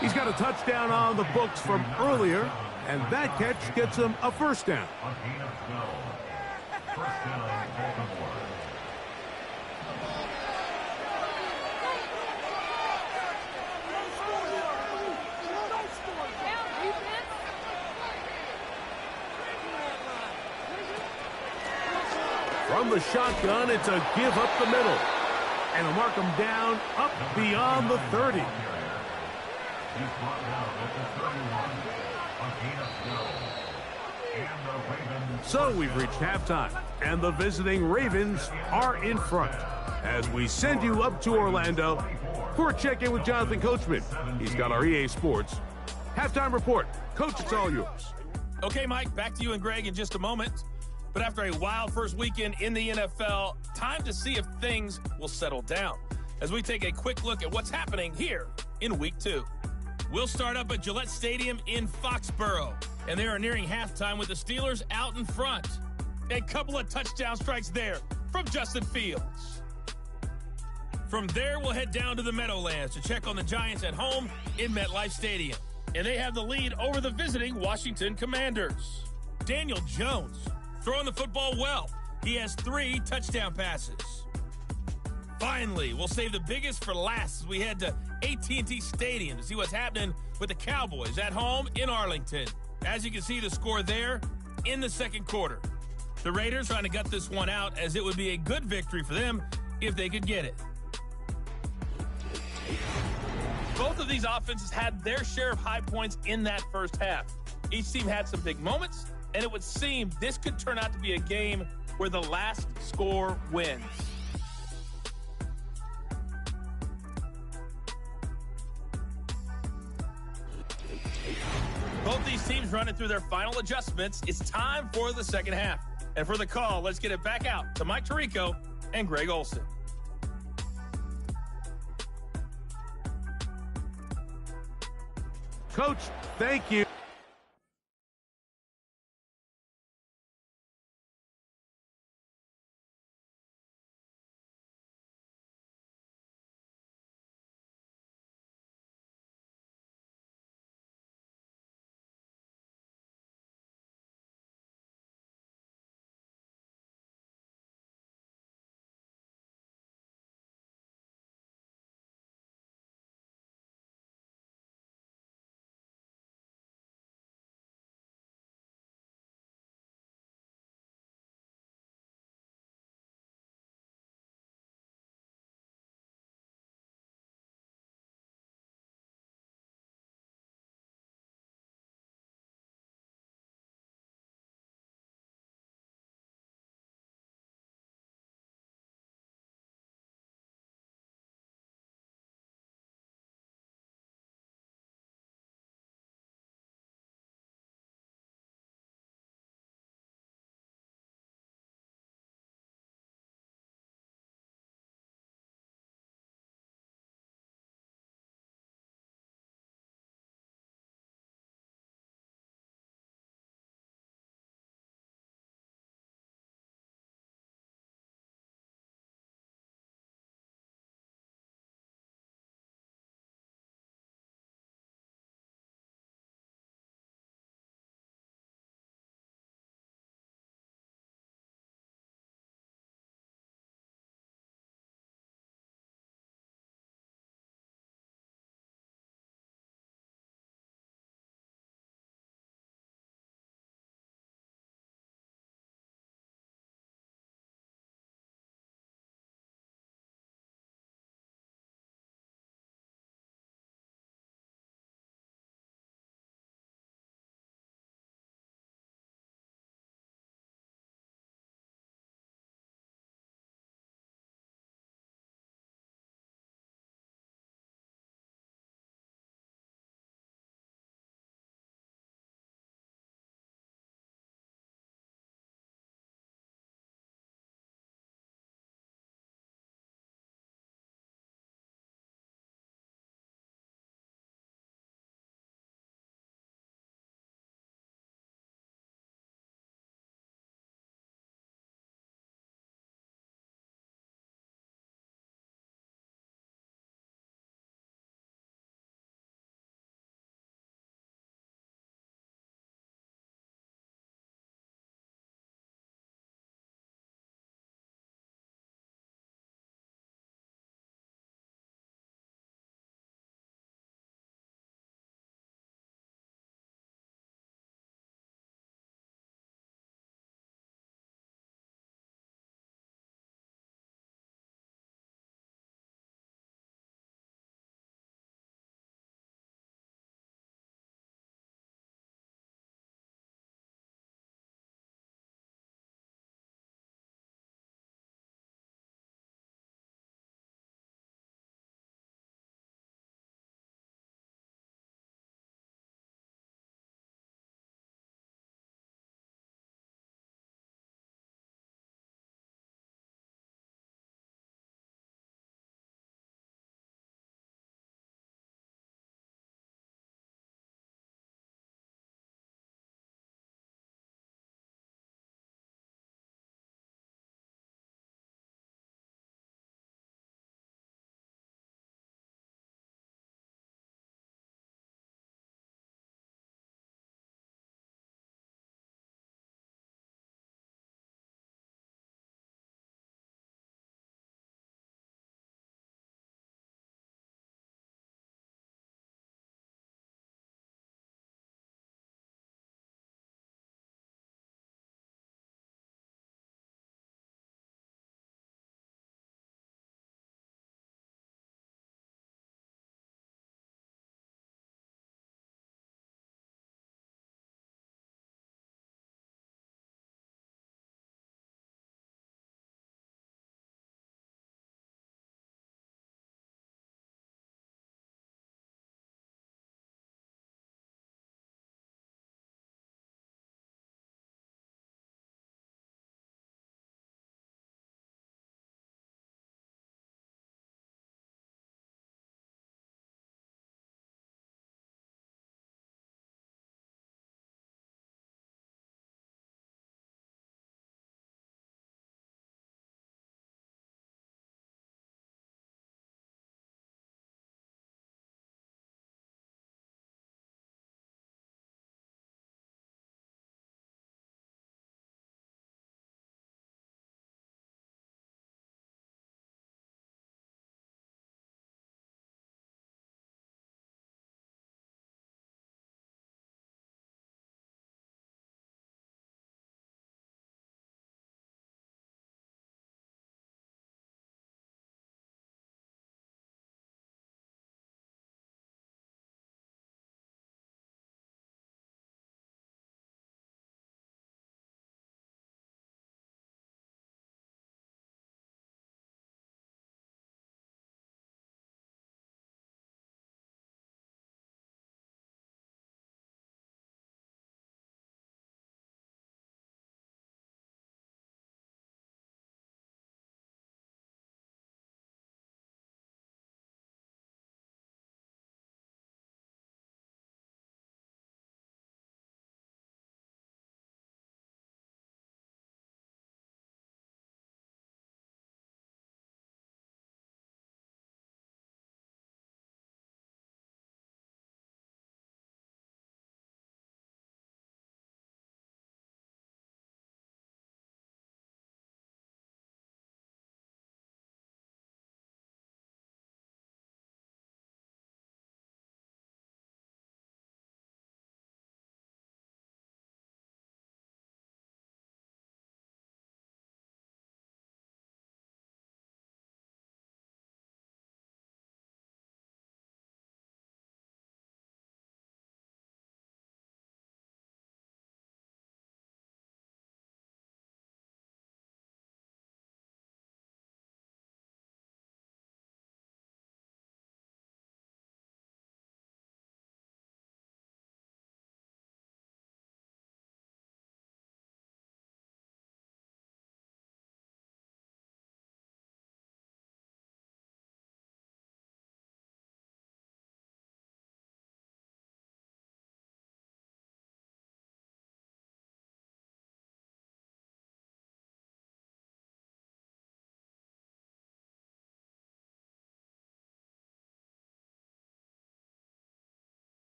He's got a touchdown on the books from earlier, and that catch gets him a first down. From the shotgun, it's a give up the middle. And they'll mark him down up beyond the 30. So we've reached halftime, and the visiting Ravens are in front. As we send you up to Orlando for a check-in with Jonathan Coachman. He's got our EA Sports halftime report. Coach, it's all yours. Okay, Mike, back to you and Greg in just a moment. But after a wild first weekend in the NFL, time to see if things will settle down as we take a quick look at what's happening here in Week 2. We'll start up at Gillette Stadium in Foxborough, and they are nearing halftime with the Steelers out in front. A couple of touchdown strikes there from Justin Fields. From there, we'll head down to the Meadowlands to check on the Giants at home in MetLife Stadium, and they have the lead over the visiting Washington Commanders. Daniel Jones throwing the football well. He has 3 touchdown passes. Finally, we'll save the biggest for last as we head to AT&T Stadium to see what's happening with the Cowboys at home in Arlington. As you can see, the score there in the second quarter. The Raiders trying to gut this one out, as it would be a good victory for them if they could get it. Both of these offenses had their share of high points in that first half. Each team had some big moments, and it would seem this could turn out to be a game where the last score wins. Both these teams running through their final adjustments. It's time for the second half. And for the call, let's get it back out to Mike Tirico and Greg Olson. Coach, thank you.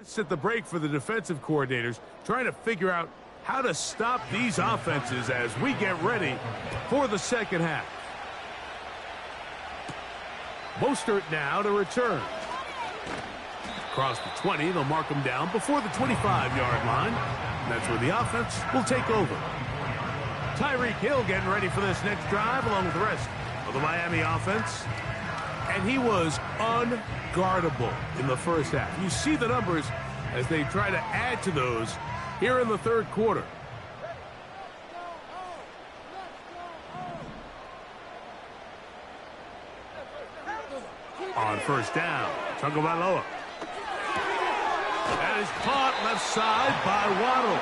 Let's set the break for the defensive coordinators, trying to figure out how to stop these offenses as we get ready for the second half. Mostert now to return. Across the 20, they'll mark him down before the 25-yard line. And that's where the offense will take over. Tyreek Hill getting ready for this next drive along with the rest of the Miami offense. And he was unguardable in the first half. You see the numbers as they try to add to those here in the third quarter. On first down, Tagovailoa. That is caught left side by Waddle.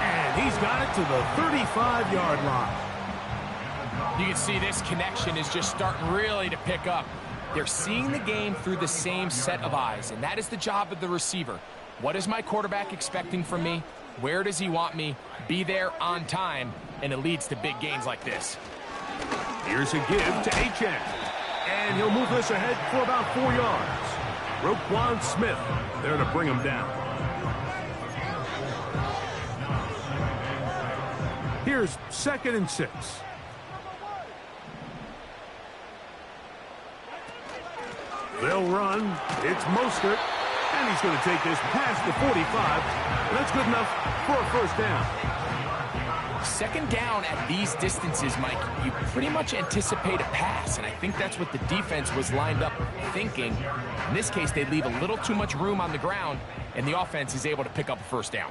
And he's got it to the 35-yard line. You can see this connection is just starting really to pick up. They're seeing the game through the same set of eyes, and that is the job of the receiver. What is my quarterback expecting from me? Where does he want me? Be there on time, and it leads to big gains like this. Here's a give to Achane. And he'll move this ahead for about 4 yards. Roquan Smith there to bring him down. Here's 2nd and 6. They'll run. It's Mostert. And he's going to take this past the 45. That's good enough for a first down. Second down at these distances, Mike, you pretty much anticipate a pass, and I think that's what the defense was lined up thinking. In this case, they leave a little too much room on the ground, and the offense is able to pick up a first down.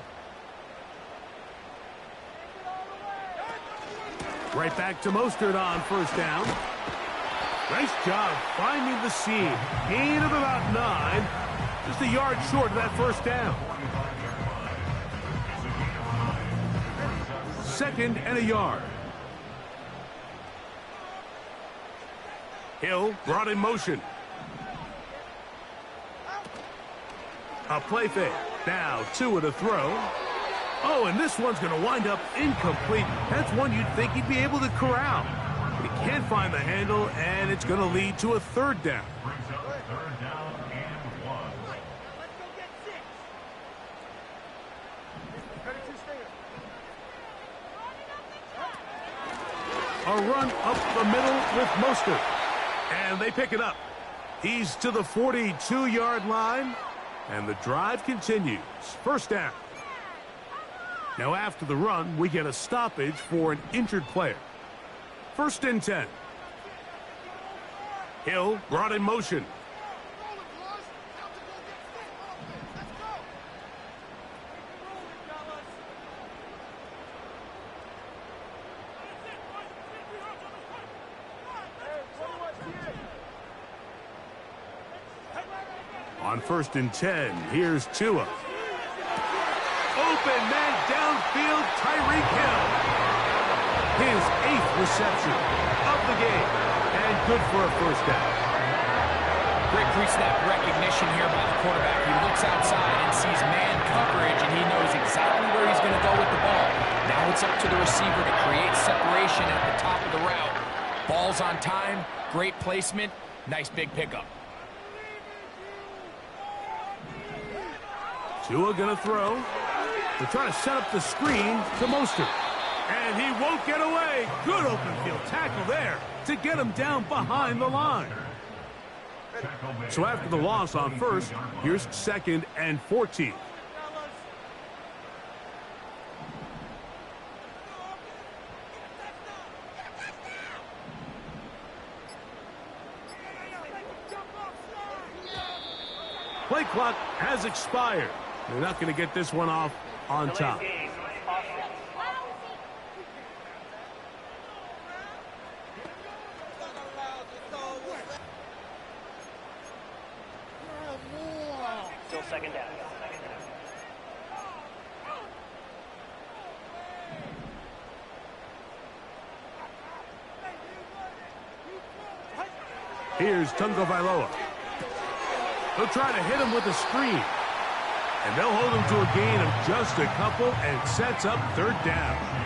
Right back to Mostert on first down. Nice job finding the seam. Gain of about 9. Just a yard short of that first down. 2nd and a yard. Hill brought in motion. A play fake. Now Tua to throw. Oh, and this one's going to wind up incomplete. That's one you'd think he'd be able to corral. But he can't find the handle, and it's going to lead to a third down. A run up the middle with Mostert. And they pick it up. He's to the 42-yard line. And the drive continues. First down. Now after the run, we get a stoppage for an injured player. 1st and 10. Hill brought in motion. On 1st and 10, here's Tua. Open man downfield, Tyreek Hill. His 8th reception of the game, and good for a first down. Great pre-snap recognition here by the quarterback. He looks outside and sees man coverage, and he knows exactly where he's going to go with the ball. Now it's up to the receiver to create separation at the top of the route. Ball's on time, great placement, nice big pickup. Tua gonna throw. They're trying to set up the screen to Mostert. And he won't get away. Good open field tackle there to get him down behind the line. So after the loss on first, here's 2nd and 14. Play clock has expired. They're not going to get this one off on top. Still 2nd down. Here's Tagovailoa. They'll try to hit him with a screen. And they'll hold him to a gain of just a couple and sets up 3rd down.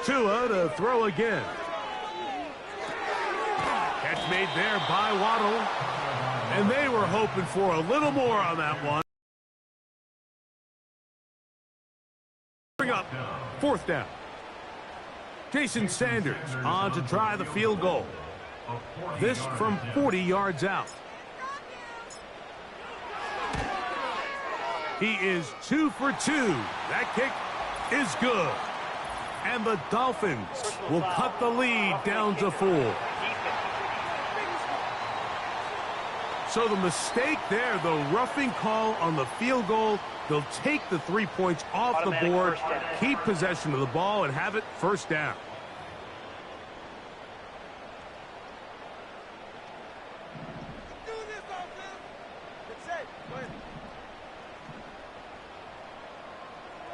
Tua to throw again. Catch made there by Waddle. And they were hoping for a little more on that one. Bring up 4th down. Jason Sanders on to try the field goal. This from 40 yards out. He is 2 for 2. That kick is good. And the Dolphins will cut the lead down to 4. So the mistake there, the roughing call on the field goal, they'll take the 3 points off the board, keep possession of the ball, and have it 1st down.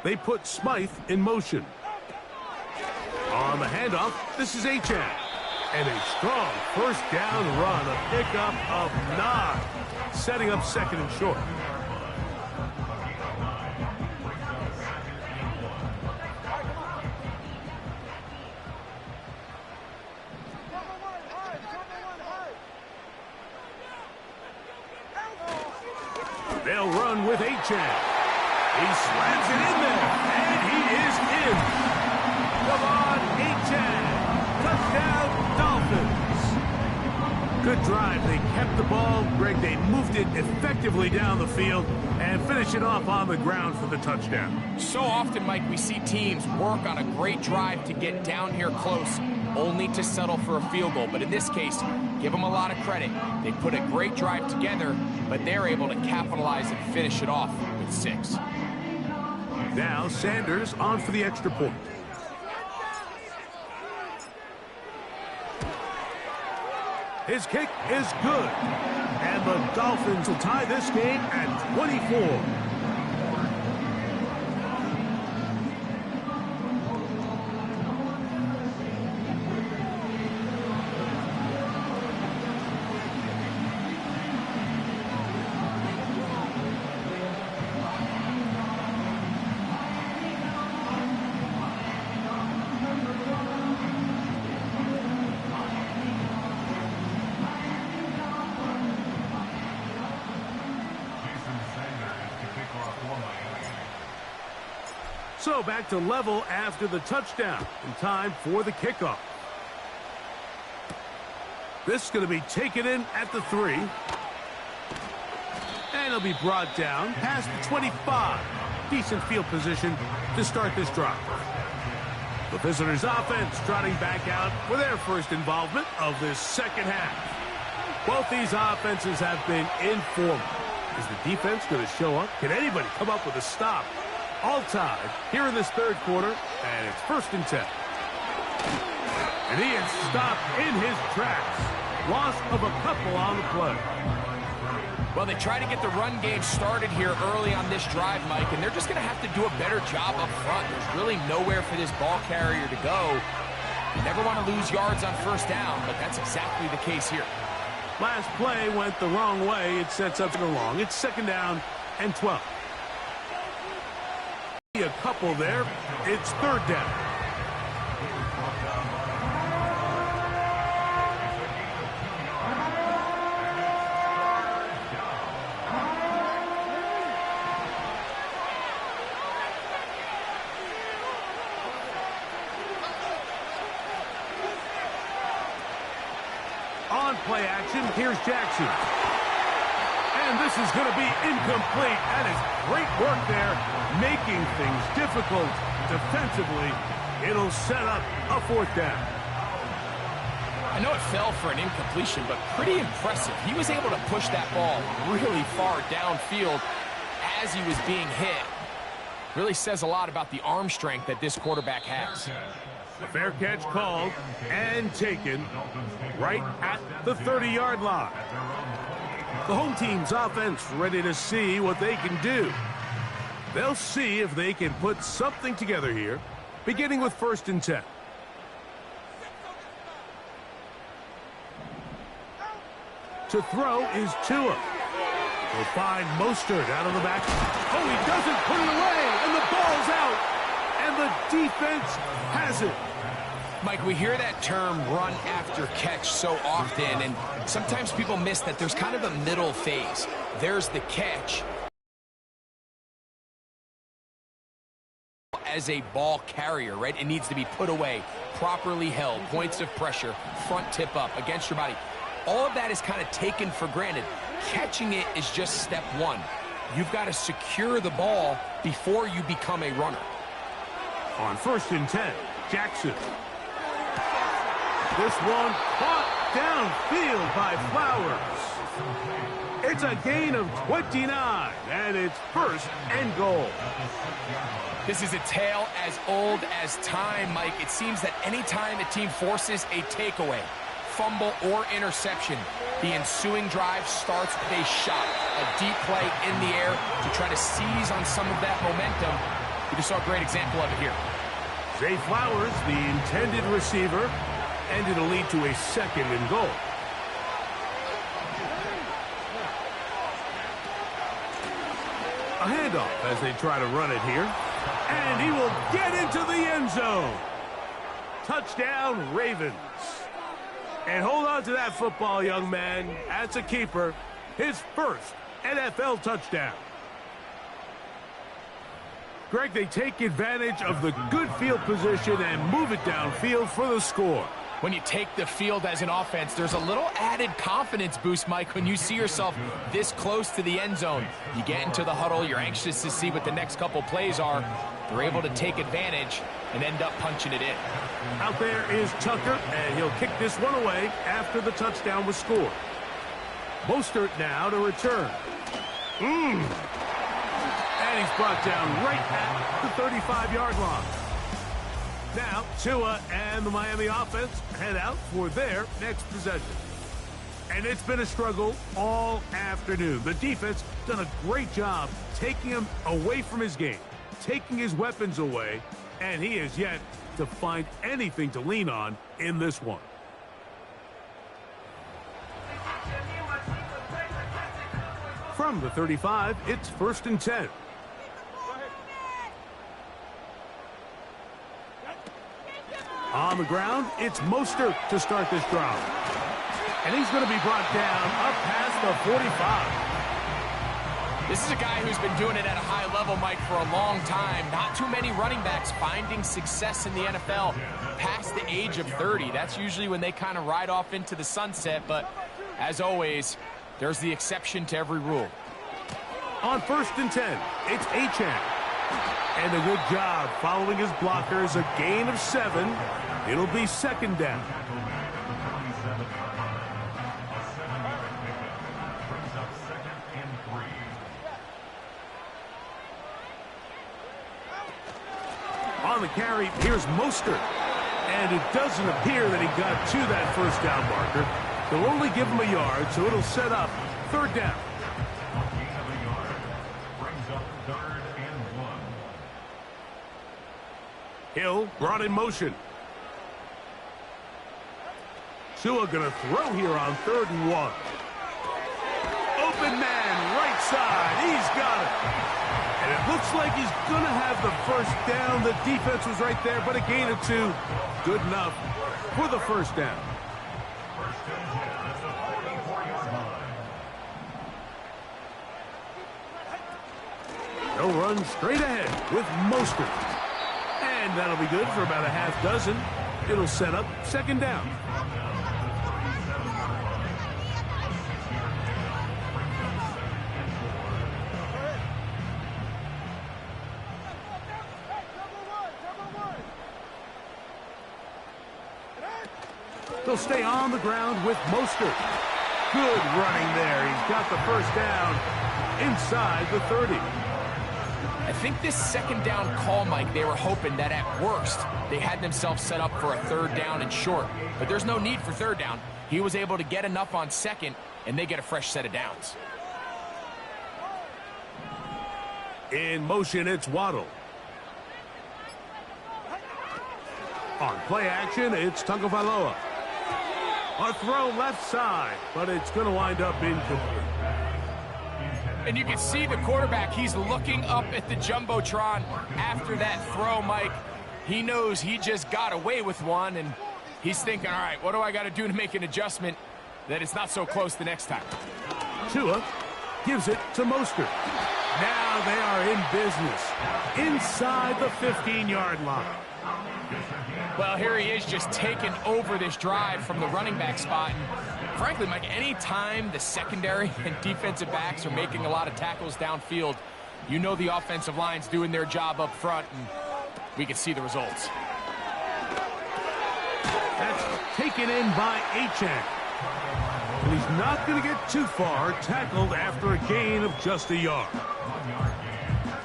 They put Smythe in motion. On the handoff, this is Achane. And a strong 1st down run, a pickup of 9, setting up 2nd and short. They'll run with Achane. He slams it in there, and he is in. Come on, Achane. Touchdown, Dolphins. Good drive. They kept the ball. Greg, they moved it effectively down the field and finish it off on the ground for the touchdown. So often, Mike, we see teams work on a great drive to get down here close, only to settle for a field goal. But in this case, give them a lot of credit. They put a great drive together, but they're able to capitalize and finish it off with 6. Now Sanders on for the extra point. His kick is good. And the Dolphins will tie this game at 24. So back to level after the touchdown. In time for the kickoff. This is going to be taken in at the 3. And it'll be brought down past the 25. Decent field position to start this drive. The visitors' offense trotting back out for their first involvement of this 2nd half. Both these offenses have been informal. Is the defense going to show up? Can anybody come up with a stop? All tied here in this 3rd quarter, and it's 1st and 10. And he is stopped in his tracks. Loss of a couple on the play. Well, they try to get the run game started here early on this drive, Mike, and they're just going to have to do a better job up front. There's really nowhere for this ball carrier to go. You never want to lose yards on 1st down, but that's exactly the case here. Last play went the wrong way. It sets up the long. It's 2nd down and 12. A couple there. It's 3rd down. On play action, here's Jackson. And this is going to be incomplete. That is great work there, making things difficult defensively. It'll set up a 4th down. I know it fell for an incompletion, but pretty impressive. He was able to push that ball really far downfield as he was being hit. Really says a lot about the arm strength that this quarterback has. A fair catch called and taken right at the 30-yard line. The home team's offense ready to see what they can do. They'll see if they can put something together here, beginning with 1st and 10. To throw is Tua. He'll find Mostert out of the back. Oh, he doesn't put it away, and the ball's out. And the defense has it. Mike, we hear that term run after catch so often, and sometimes people miss that there's kind of a middle phase. There's the catch as a ball carrier, right? It needs to be put away, properly held, points of pressure, front tip up against your body. All of that is kind of taken for granted. Catching it is just step one. You've got to secure the ball before you become a runner. On 1st and 10, Jackson. This one caught downfield by Flowers. It's a gain of 29, and it's 1st and goal. This is a tale as old as time, Mike. It seems that anytime a team forces a takeaway, fumble, or interception, the ensuing drive starts with a shot, a deep play in the air to try to seize on some of that momentum. We just saw a great example of it here. Zay Flowers, the intended receiver, and it'll lead to a 2nd and goal. A handoff as they try to run it here. And he will get into the end zone. Touchdown, Ravens. And hold on to that football, young man. That's a keeper. His 1st NFL touchdown. Greg, they take advantage of the good field position and move it downfield for the score. When you take the field as an offense, there's a little added confidence boost, Mike, when you see yourself this close to the end zone. You get into the huddle, you're anxious to see what the next couple plays are. They're able to take advantage and end up punching it in. Out there is Tucker, and he'll kick this one away after the touchdown was scored. Mostert now to return. And he's brought down right at the 35-yard line. Now, Tua and the Miami offense head out for their next possession. And it's been a struggle all afternoon. The defense done a great job taking him away from his game, taking his weapons away, and he has yet to find anything to lean on in this one. From the 35, it's 1st and 10. On the ground, it's Mostert to start this drive. And he's going to be brought down up past the 45. This is a guy who's been doing it at a high level, Mike, for a long time. Not too many running backs finding success in the NFL past the age of 30. That's usually when they kind of ride off into the sunset. But as always, there's the exception to every rule. On 1st and 10, it's Achane. And a good job following his blockers, a gain of 7. It'll be 2nd down. On the carry, here's Mostert. And it doesn't appear that he got to that 1st down marker. They'll only give him a yard, so it'll set up 3rd down. Hill brought in motion. Tua going to throw here on 3rd and 1. Open man, right side. He's got it. And it looks like he's going to have the 1st down. The defense was right there, but a gain of 2. Good enough for the 1st down. They'll run straight ahead with Mostert. And that'll be good for about a half dozen. It'll set up 2nd down. They'll stay on the ground with Mostert. Good running there. He's got the 1st down inside the 30. I think this 2nd down call, Mike, they were hoping that at worst they had themselves set up for a 3rd down and short. But there's no need for 3rd down. He was able to get enough on 2nd, and they get a fresh set of downs. In motion, it's Waddle. On play action, it's Tagovailoa. A throw left side, but it's going to wind up incomplete. And you can see the quarterback, he's looking up at the Jumbotron after that throw, Mike. He knows he just got away with one, and he's thinking, all right, what do I got to do to make an adjustment that it's not so close the next time? Tua gives it to Mostert. Now they are in business inside the 15-yard line. Well, here he is just taking over this drive from the running back spot. And frankly, Mike, any time the secondary and defensive backs are making a lot of tackles downfield, you know the offensive line's doing their job up front, and we can see the results. That's taken in by Achane. And he's not going to get too far, tackled after a gain of just a yard.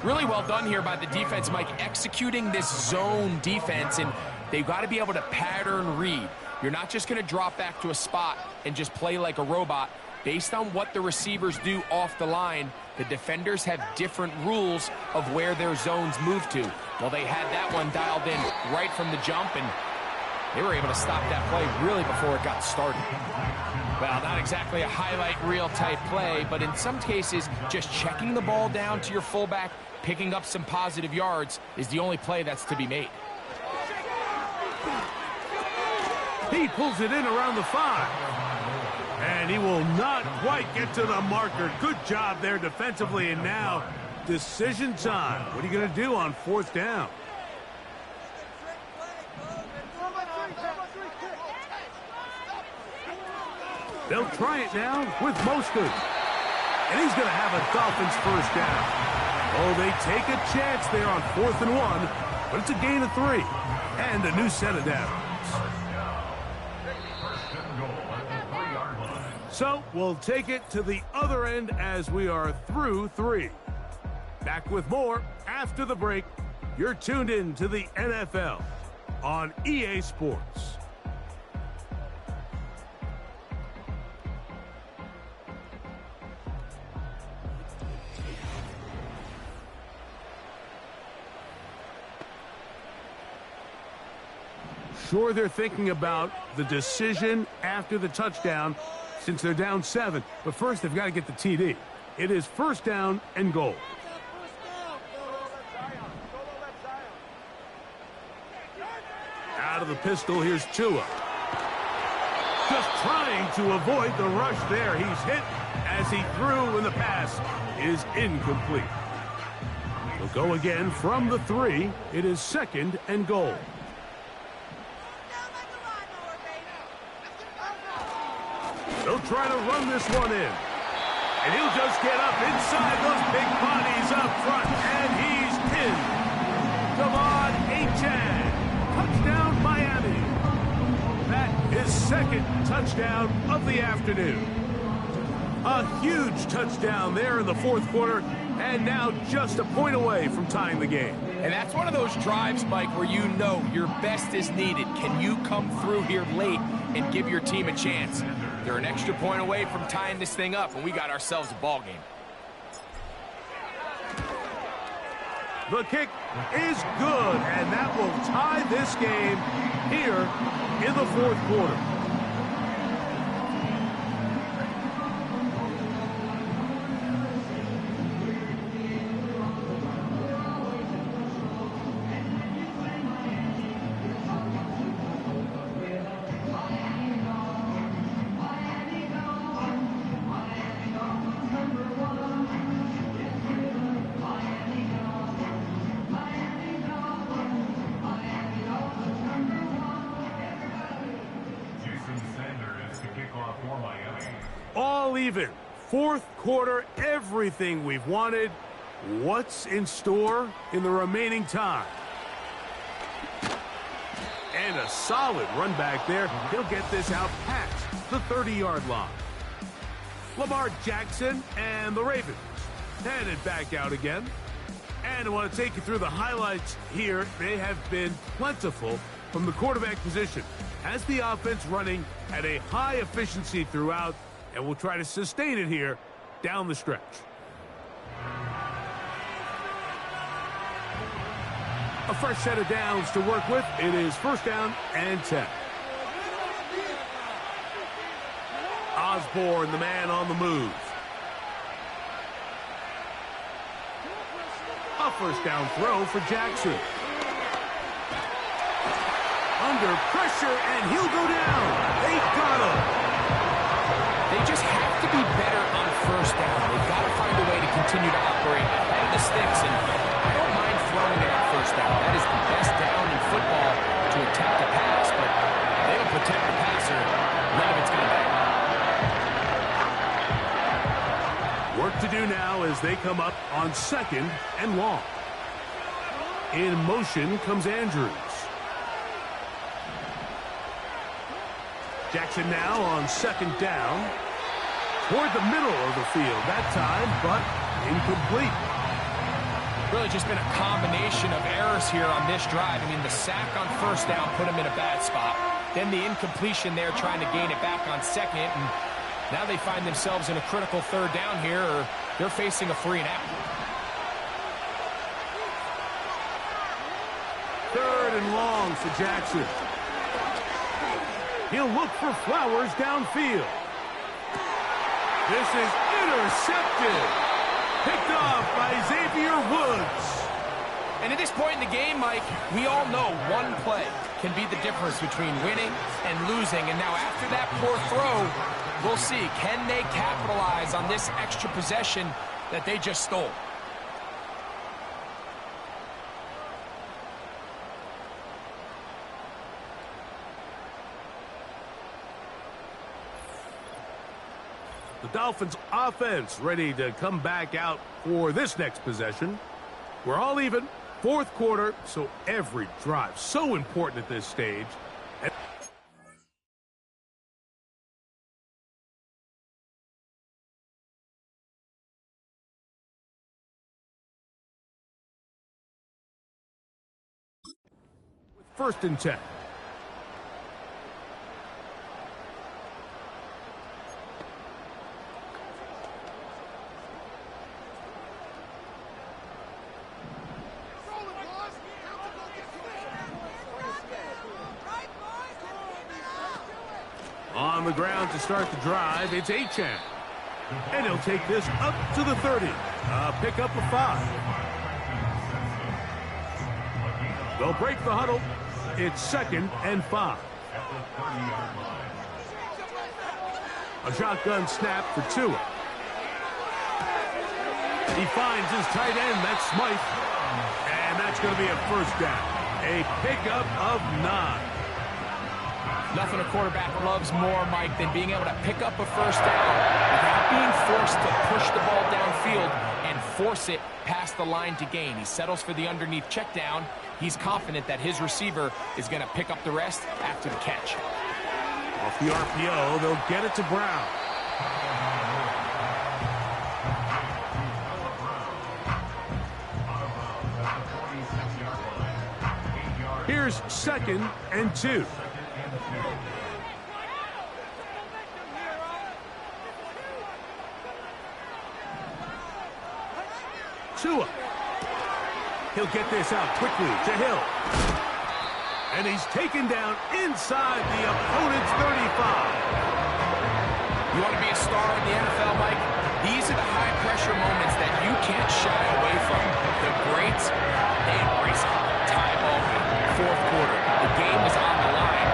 Really well done here by the defense, Mike, executing this zone defense, and they've got to be able to pattern read. You're not just going to drop back to a spot and just play like a robot. Based on what the receivers do off the line, the defenders have different rules of where their zones move to. Well, they had that one dialed in right from the jump, and they were able to stop that play really before it got started. Well, not exactly a highlight reel type play, but in some cases, just checking the ball down to your fullback, picking up some positive yards is the only play that's to be made. He pulls it in around the 5. And he will not quite get to the marker. Good job there defensively, and now decision time. What are you going to do on 4th down? They'll try it now with Mostert. And he's going to have a Dolphins 1st down. Oh, they take a chance there on 4th and 1, but it's a gain of 3 and a new set of downs. So we'll take it to the other end as we are through 3. Back with more after the break. You're tuned in to the NFL on EA Sports. Sure, they're thinking about the decision after the touchdown since they're down 7. But first, they've got to get the TD. It is 1st down and goal. Out of the pistol, here's Tua. Just trying to avoid the rush there. He's hit as he threw, and the pass is incomplete. They'll go again from the 3. It is 2nd and goal. They'll try to run this one in. And he'll just get up inside those big bodies up front. And he's pinned. Devon Achane. Touchdown, Miami. That is 2nd touchdown of the afternoon. A huge touchdown there in the 4th quarter. And now just a point away from tying the game. And that's one of those drives, Mike, where you know your best is needed. Can you come through here late and give your team a chance? They're an extra point away from tying this thing up, and we got ourselves a ball game. The kick is good, and that will tie this game here in the 4th quarter. All even. 4th quarter, everything we've wanted. What's in store in the remaining time? And a solid run back there. He'll get this out past the 30-yard line. Lamar Jackson and the Ravens headed back out again. And I want to take you through the highlights here. They have been plentiful from the quarterback position. Has the offense running at a high efficiency throughout, and we'll try to sustain it here down the stretch. A fresh set of downs to work with. It is 1st down and 10. Osborne, the man on the move. A 1st down throw for Jackson. under pressure, and he'll go down. They got him. They just have to be better on first down. They've got to find a way to continue to operate ahead of the sticks, and I don't mind throwing it on first down. That is the best down in football to attempt a pass, but if they don't protect the passer, none of it's going to matter. Work to do now as they come up on 2nd and long. In motion comes Andrews. Jackson now on 2nd down. Toward the middle of the field that time, but incomplete. Really just been a combination of errors here on this drive. I mean, the sack on first down put him in a bad spot. Then the incompletion there trying to gain it back on 2nd, and now they find themselves in a critical 3rd down here, or they're facing a 3 and out. 3rd and long for Jackson. He'll look for Flowers downfield. This is intercepted. Picked off by Xavier Woods. And at this point in the game, Mike, we all know one play can be the difference between winning and losing. And now after that poor throw, we'll see, can they capitalize on this extra possession that they just stole? The Dolphins offense ready to come back out for this next possession. We're all even, 4th quarter, so every drive so important at this stage. With 1st and 10. On the ground to start the drive, it's Achane. And he'll take this up to the 30. Pick up a 5. They'll break the huddle. It's 2nd and 5. A shotgun snap for Tua. He finds his tight end, that's Smythe. And that's going to be a 1st down. A pickup of 9. Nothing a quarterback loves more, Mike, than being able to pick up a 1st down without being forced to push the ball downfield and force it past the line to gain. He settles for the underneath check down. He's confident that his receiver is going to pick up the rest after the catch. Off the RPO, they'll get it to Brown. Here's 2nd and 2. Tua. He'll get this out quickly to Hill. And he's taken down inside the opponent's 35. You want to be a star in the NFL, Mike? These are the high-pressure moments that you can't shy away from. The greats, they embrace it. Tie ball game, 4th quarter. The game is on the line.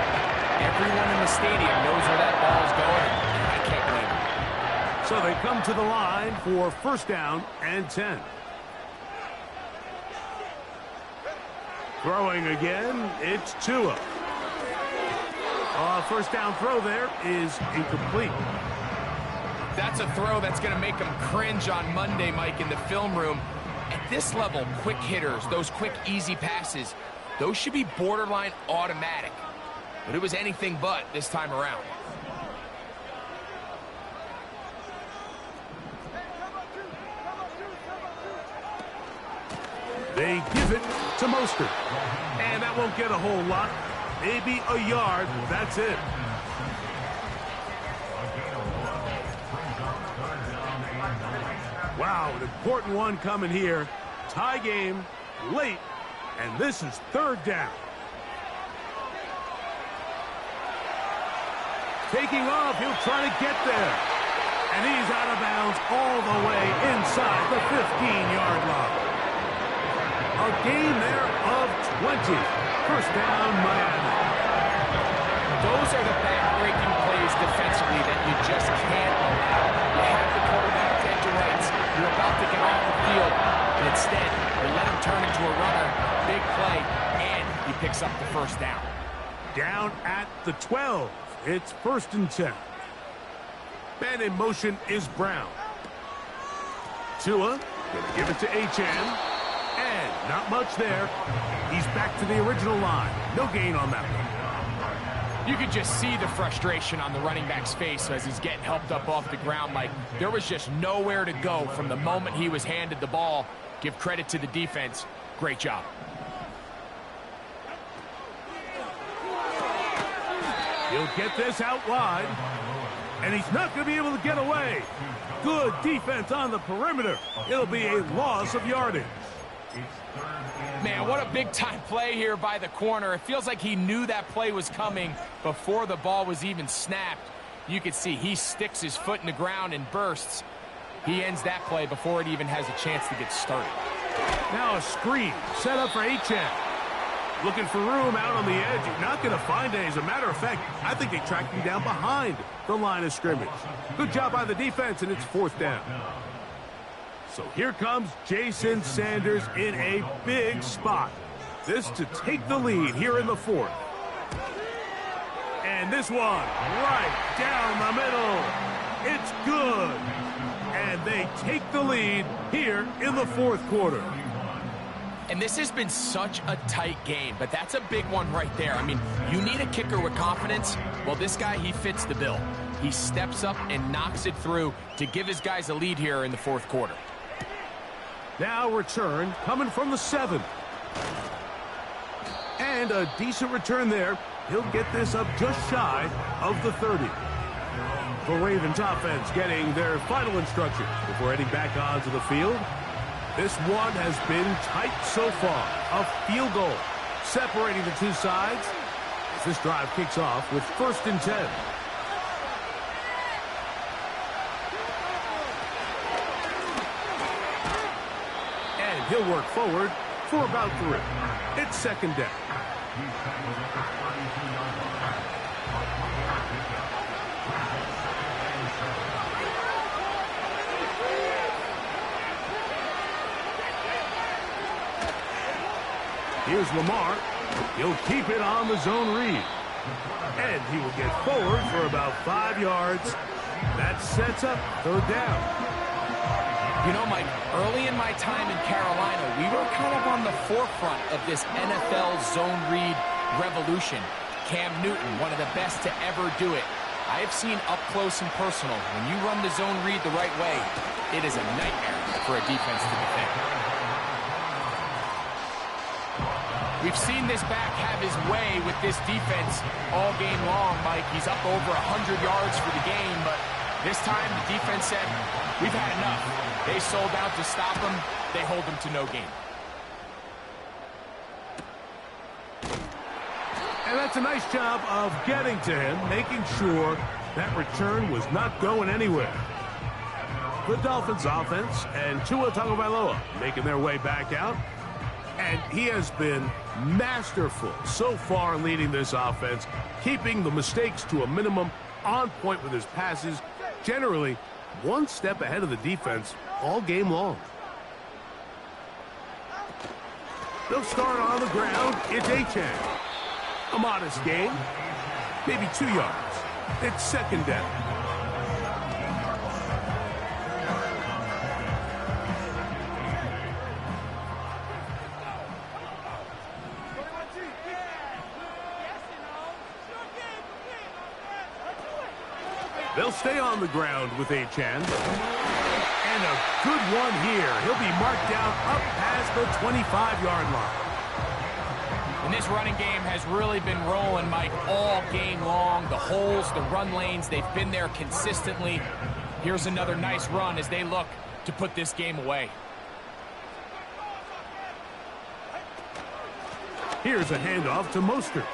Everyone in the stadium knows where that ball is going. I can't blame them. So they come to the line for 1st down and 10. Throwing again, it's Tua. 1st down throw there is incomplete. That's a throw that's going to make them cringe on Monday, Mike, in the film room. At this level, quick hitters, those quick, easy passes, those should be borderline automatic. But it was anything but this time around. They give it to Mostert. And that won't get a whole lot. Maybe a yard. That's it. Wow, an important one coming here. Tie game, late, and this is 3rd down. Taking off, he'll try to get there. And he's out of bounds all the way inside the 15-yard line. A gain there of 20. 1st down, Miami. Those are the back-breaking plays defensively that you just can't allow. You have the quarterback dead to rights. You're about to get off the field, and instead, you let him turn into a runner, big play, and he picks up the first down. Down at the 12. It's 1st and 10. Man in motion is Brown. Tua gonna give it to Achane. And not much there. He's back to the original line. No gain on that one. You could just see the frustration on the running back's face as he's getting helped up off the ground. Like there was just nowhere to go from the moment he was handed the ball. Give credit to the defense. Great job. He'll get this out wide. And he's not going to be able to get away. Good defense on the perimeter. It'll be a loss of yardage. Man, what a big-time play here by the corner. It feels like he knew that play was coming before the ball was even snapped. You can see he sticks his foot in the ground and bursts. He ends that play before it even has a chance to get started. Now a screen set up for Achane. Looking for room out on the edge. He's not going to find it. As a matter of fact, I think they tracked him down behind the line of scrimmage. Good job by the defense, and it's 4th down. So here comes Jason Sanders in a big spot. This to take the lead here in the 4th. And this one right down the middle. It's good. And they take the lead here in the 4th quarter. And this has been such a tight game, but that's a big one right there. I mean, you need a kicker with confidence. Well, this guy, he fits the bill. He steps up and knocks it through to give his guys a lead here in the 4th quarter. Now return coming from the 7. And a decent return there. He'll get this up just shy of the 30. The Ravens offense getting their final instructions before heading back onto the field. This one has been tight so far. A field goal separating the two sides as this drive kicks off with 1st and 10. And he'll work forward for about 3. It's 2nd down. Here's Lamar. He'll keep it on the zone read. And he will get forward for about 5 yards. That sets up 3rd down. You know, Mike, early in my time in Carolina, we were kind of on the forefront of this NFL zone read revolution. Cam Newton, one of the best to ever do it. I have seen up close and personal, when you run the zone read the right way, it is a nightmare for a defense to defend. We've seen this back have his way with this defense all game long, Mike. He's up over 100 yards for the game, but this time the defense said, we've had enough. They sold out to stop him. They hold him to no gain. And that's a nice job of getting to him, making sure that return was not going anywhere. The Dolphins offense and Tua Tagovailoa making their way back out. And he has been masterful so far leading this offense, keeping the mistakes to a minimum, on point with his passes, generally one step ahead of the defense all game long. They'll start on the ground. It's Achane. A modest gain, maybe 2 yards. It's 2nd down. They'll stay on the ground with Achane. And a good one here. He'll be marked down up past the 25-yard line. And this running game has really been rolling, Mike, all game long. The holes, the run lanes, they've been there consistently. Here's another nice run as they look to put this game away. Here's a handoff to Mostert.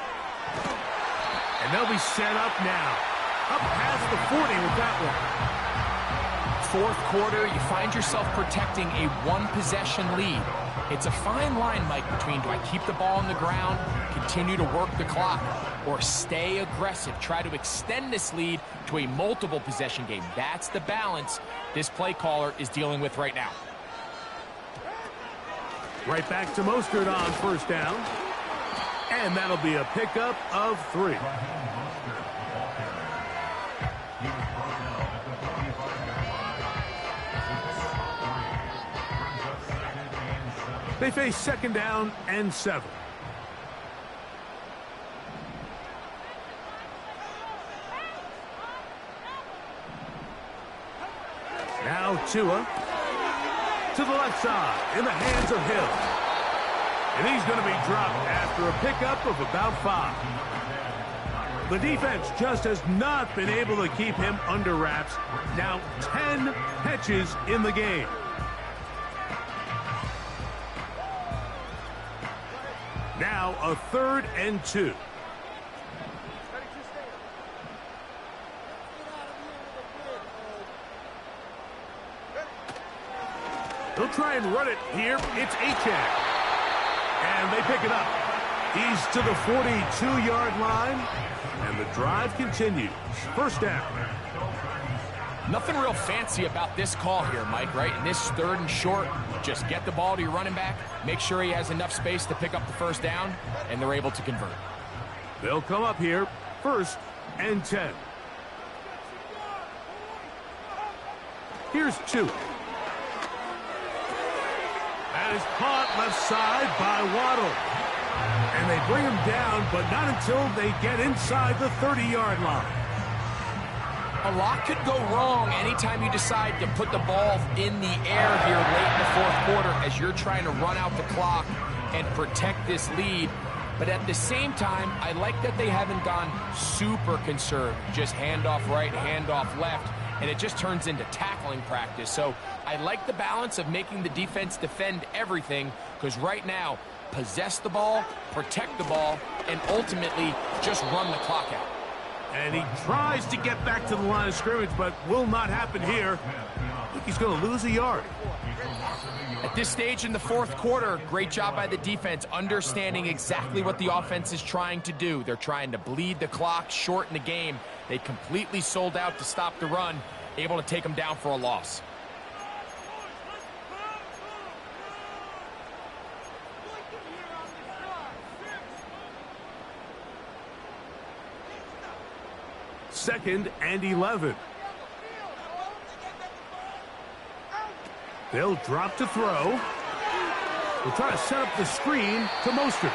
And they'll be set up now. Up past the 40 with that one. fourth quarter, you find yourself protecting a one-possession lead. It's a fine line, Mike, between do I keep the ball on the ground, continue to work the clock, or stay aggressive, try to extend this lead to a multiple possession game. That's the balance this play caller is dealing with right now. Right back to Mostert on first down. And that'll be a pickup of 3. They face second down and 7. Now Tua to the left side in the hands of Hill. And he's going to be dropped after a pickup of about 5. The defense just has not been able to keep him under wraps. Now 10 catches in the game. Now a 3rd and 2. They'll try and run it here. It's Achane. And they pick it up. He's to the 42-yard line. And the drive continues. First down. Nothing real fancy about this call here, Mike, right? In this 3rd and short, just get the ball to your running back, make sure he has enough space to pick up the first down, and they're able to convert. They'll come up here, 1st and 10. Here's 2. That is caught left side by Waddle. And they bring him down, but not until they get inside the 30-yard line. A lot could go wrong anytime you decide to put the ball in the air here late in the fourth quarter as you're trying to run out the clock and protect this lead. But at the same time, I like that they haven't gone super conservative. Just handoff right, handoff left, and it just turns into tackling practice. So I like the balance of making the defense defend everything, because right now, possess the ball, protect the ball, and ultimately just run the clock out. And he tries to get back to the line of scrimmage, but will not happen here. I think he's going to lose a yard. At this stage in the fourth quarter, great job by the defense, understanding exactly what the offense is trying to do. They're trying to bleed the clock, shorten the game. They completely sold out to stop the run, able to take them down for a loss. Second and 11. They'll drop to throw. They'll try to set up the screen to Mostert.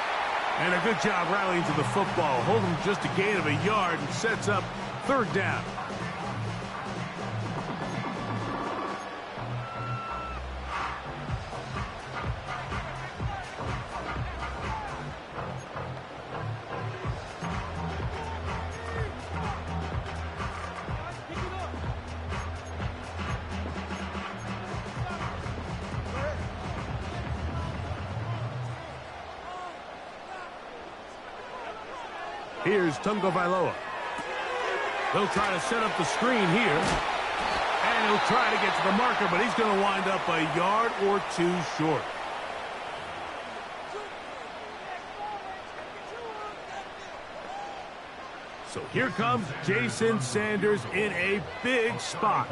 And a good job rallying to the football. Holding just a gain of a yard and sets up 3rd down. Here's Tagovailoa. They'll try to set up the screen here. And he'll try to get to the marker, but he's going to wind up a yard or 2 short. So here comes Jason Sanders in a big spot.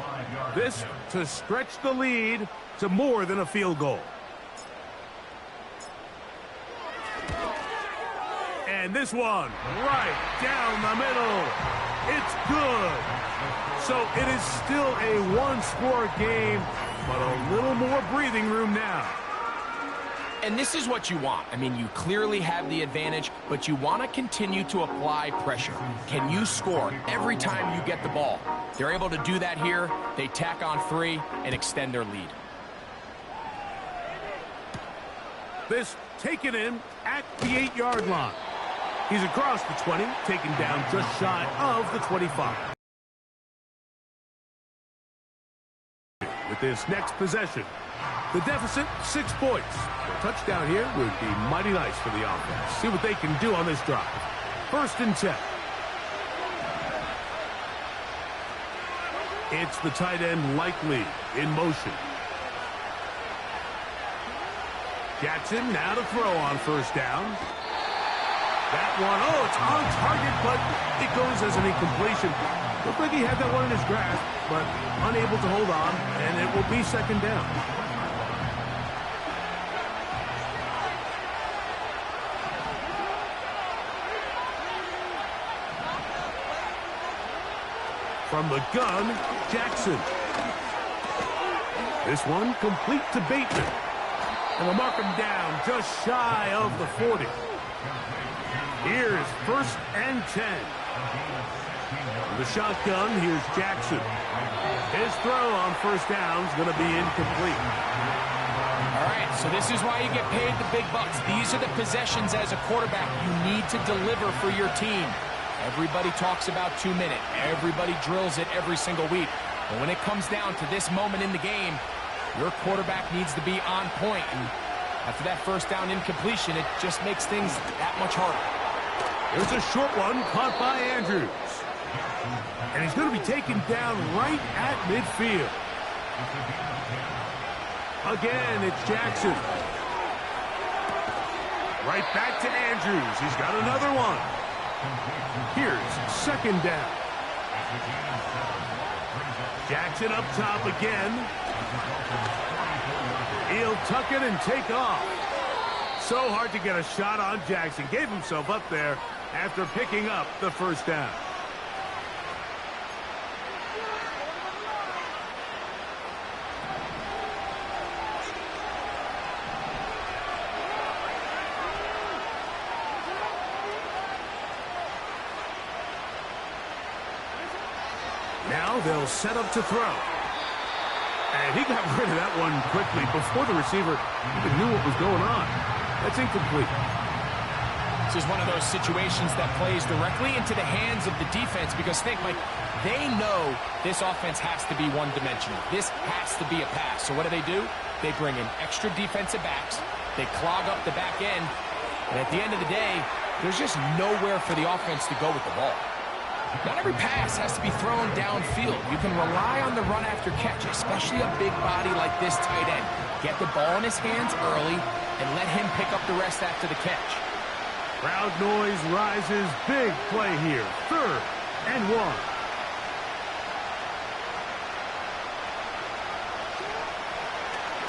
This to stretch the lead to more than a field goal. And this one, right down the middle. It's good. So it is still a one-score game, but a little more breathing room now. And this is what you want. I mean, you clearly have the advantage, but you want to continue to apply pressure. Can you score every time you get the ball? They're able to do that here. They tack on 3 and extend their lead. This taken in at the 8-yard line. He's across the 20, taken down just shy of the 25. With this next possession, the deficit 6 points. A touchdown here would be mighty nice for the offense. See what they can do on this drive. 1st and 10. It's the tight end Likely in motion. Jackson now to throw on first down. That one, oh, it's on target, but it goes as an incompletion. Looked like he had that one in his grasp, but unable to hold on, and it will be second down. From the gun, Jackson. This one complete to Bateman. And they'll mark him down just shy of the 40. Here's 1st and 10. The shotgun, here's Jackson. His throw on first down is going to be incomplete. All right, so this is why you get paid the big bucks. These are the possessions as a quarterback you need to deliver for your team. Everybody talks about 2-minute. Everybody drills it every single week. But when it comes down to this moment in the game, your quarterback needs to be on point. And after that first down incompletion, it just makes things that much harder. There's a short one caught by Andrews. And he's going to be taken down right at midfield. Again, it's Jackson. Right back to Andrews. He's got another one. Here's second down. Jackson up top again. He'll tuck it and take off. So hard to get a shot on Jackson. Gave himself up there after picking up the first down. Now they'll set up to throw. And he got rid of that one quickly before the receiver even knew what was going on. That's incomplete. This is one of those situations that plays directly into the hands of the defense because think, like, they know this offense has to be one-dimensional. This has to be a pass. So what do? They bring in extra defensive backs. They clog up the back end. And at the end of the day, there's just nowhere for the offense to go with the ball. Not every pass has to be thrown downfield. You can rely on the run after catch, especially a big body like this tight end. Get the ball in his hands early and let him pick up the rest after the catch. Crowd noise rises. Big play here. 3rd and 1.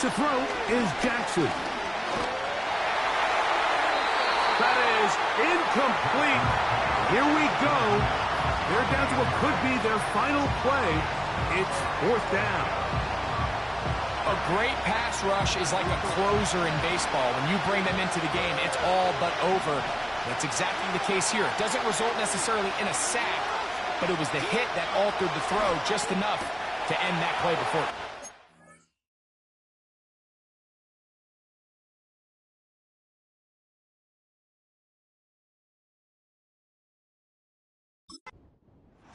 To throw is Jackson. That is incomplete. Here we go. They're down to what could be their final play. It's 4th down. A great pass rush is like a closer in baseball. When you bring them into the game, it's all but over. That's exactly the case here. It doesn't result necessarily in a sack, but it was the hit that altered the throw just enough to end that play before.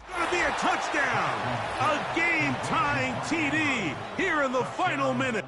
Going to be a touchdown. A game-tying TD here in the final minute.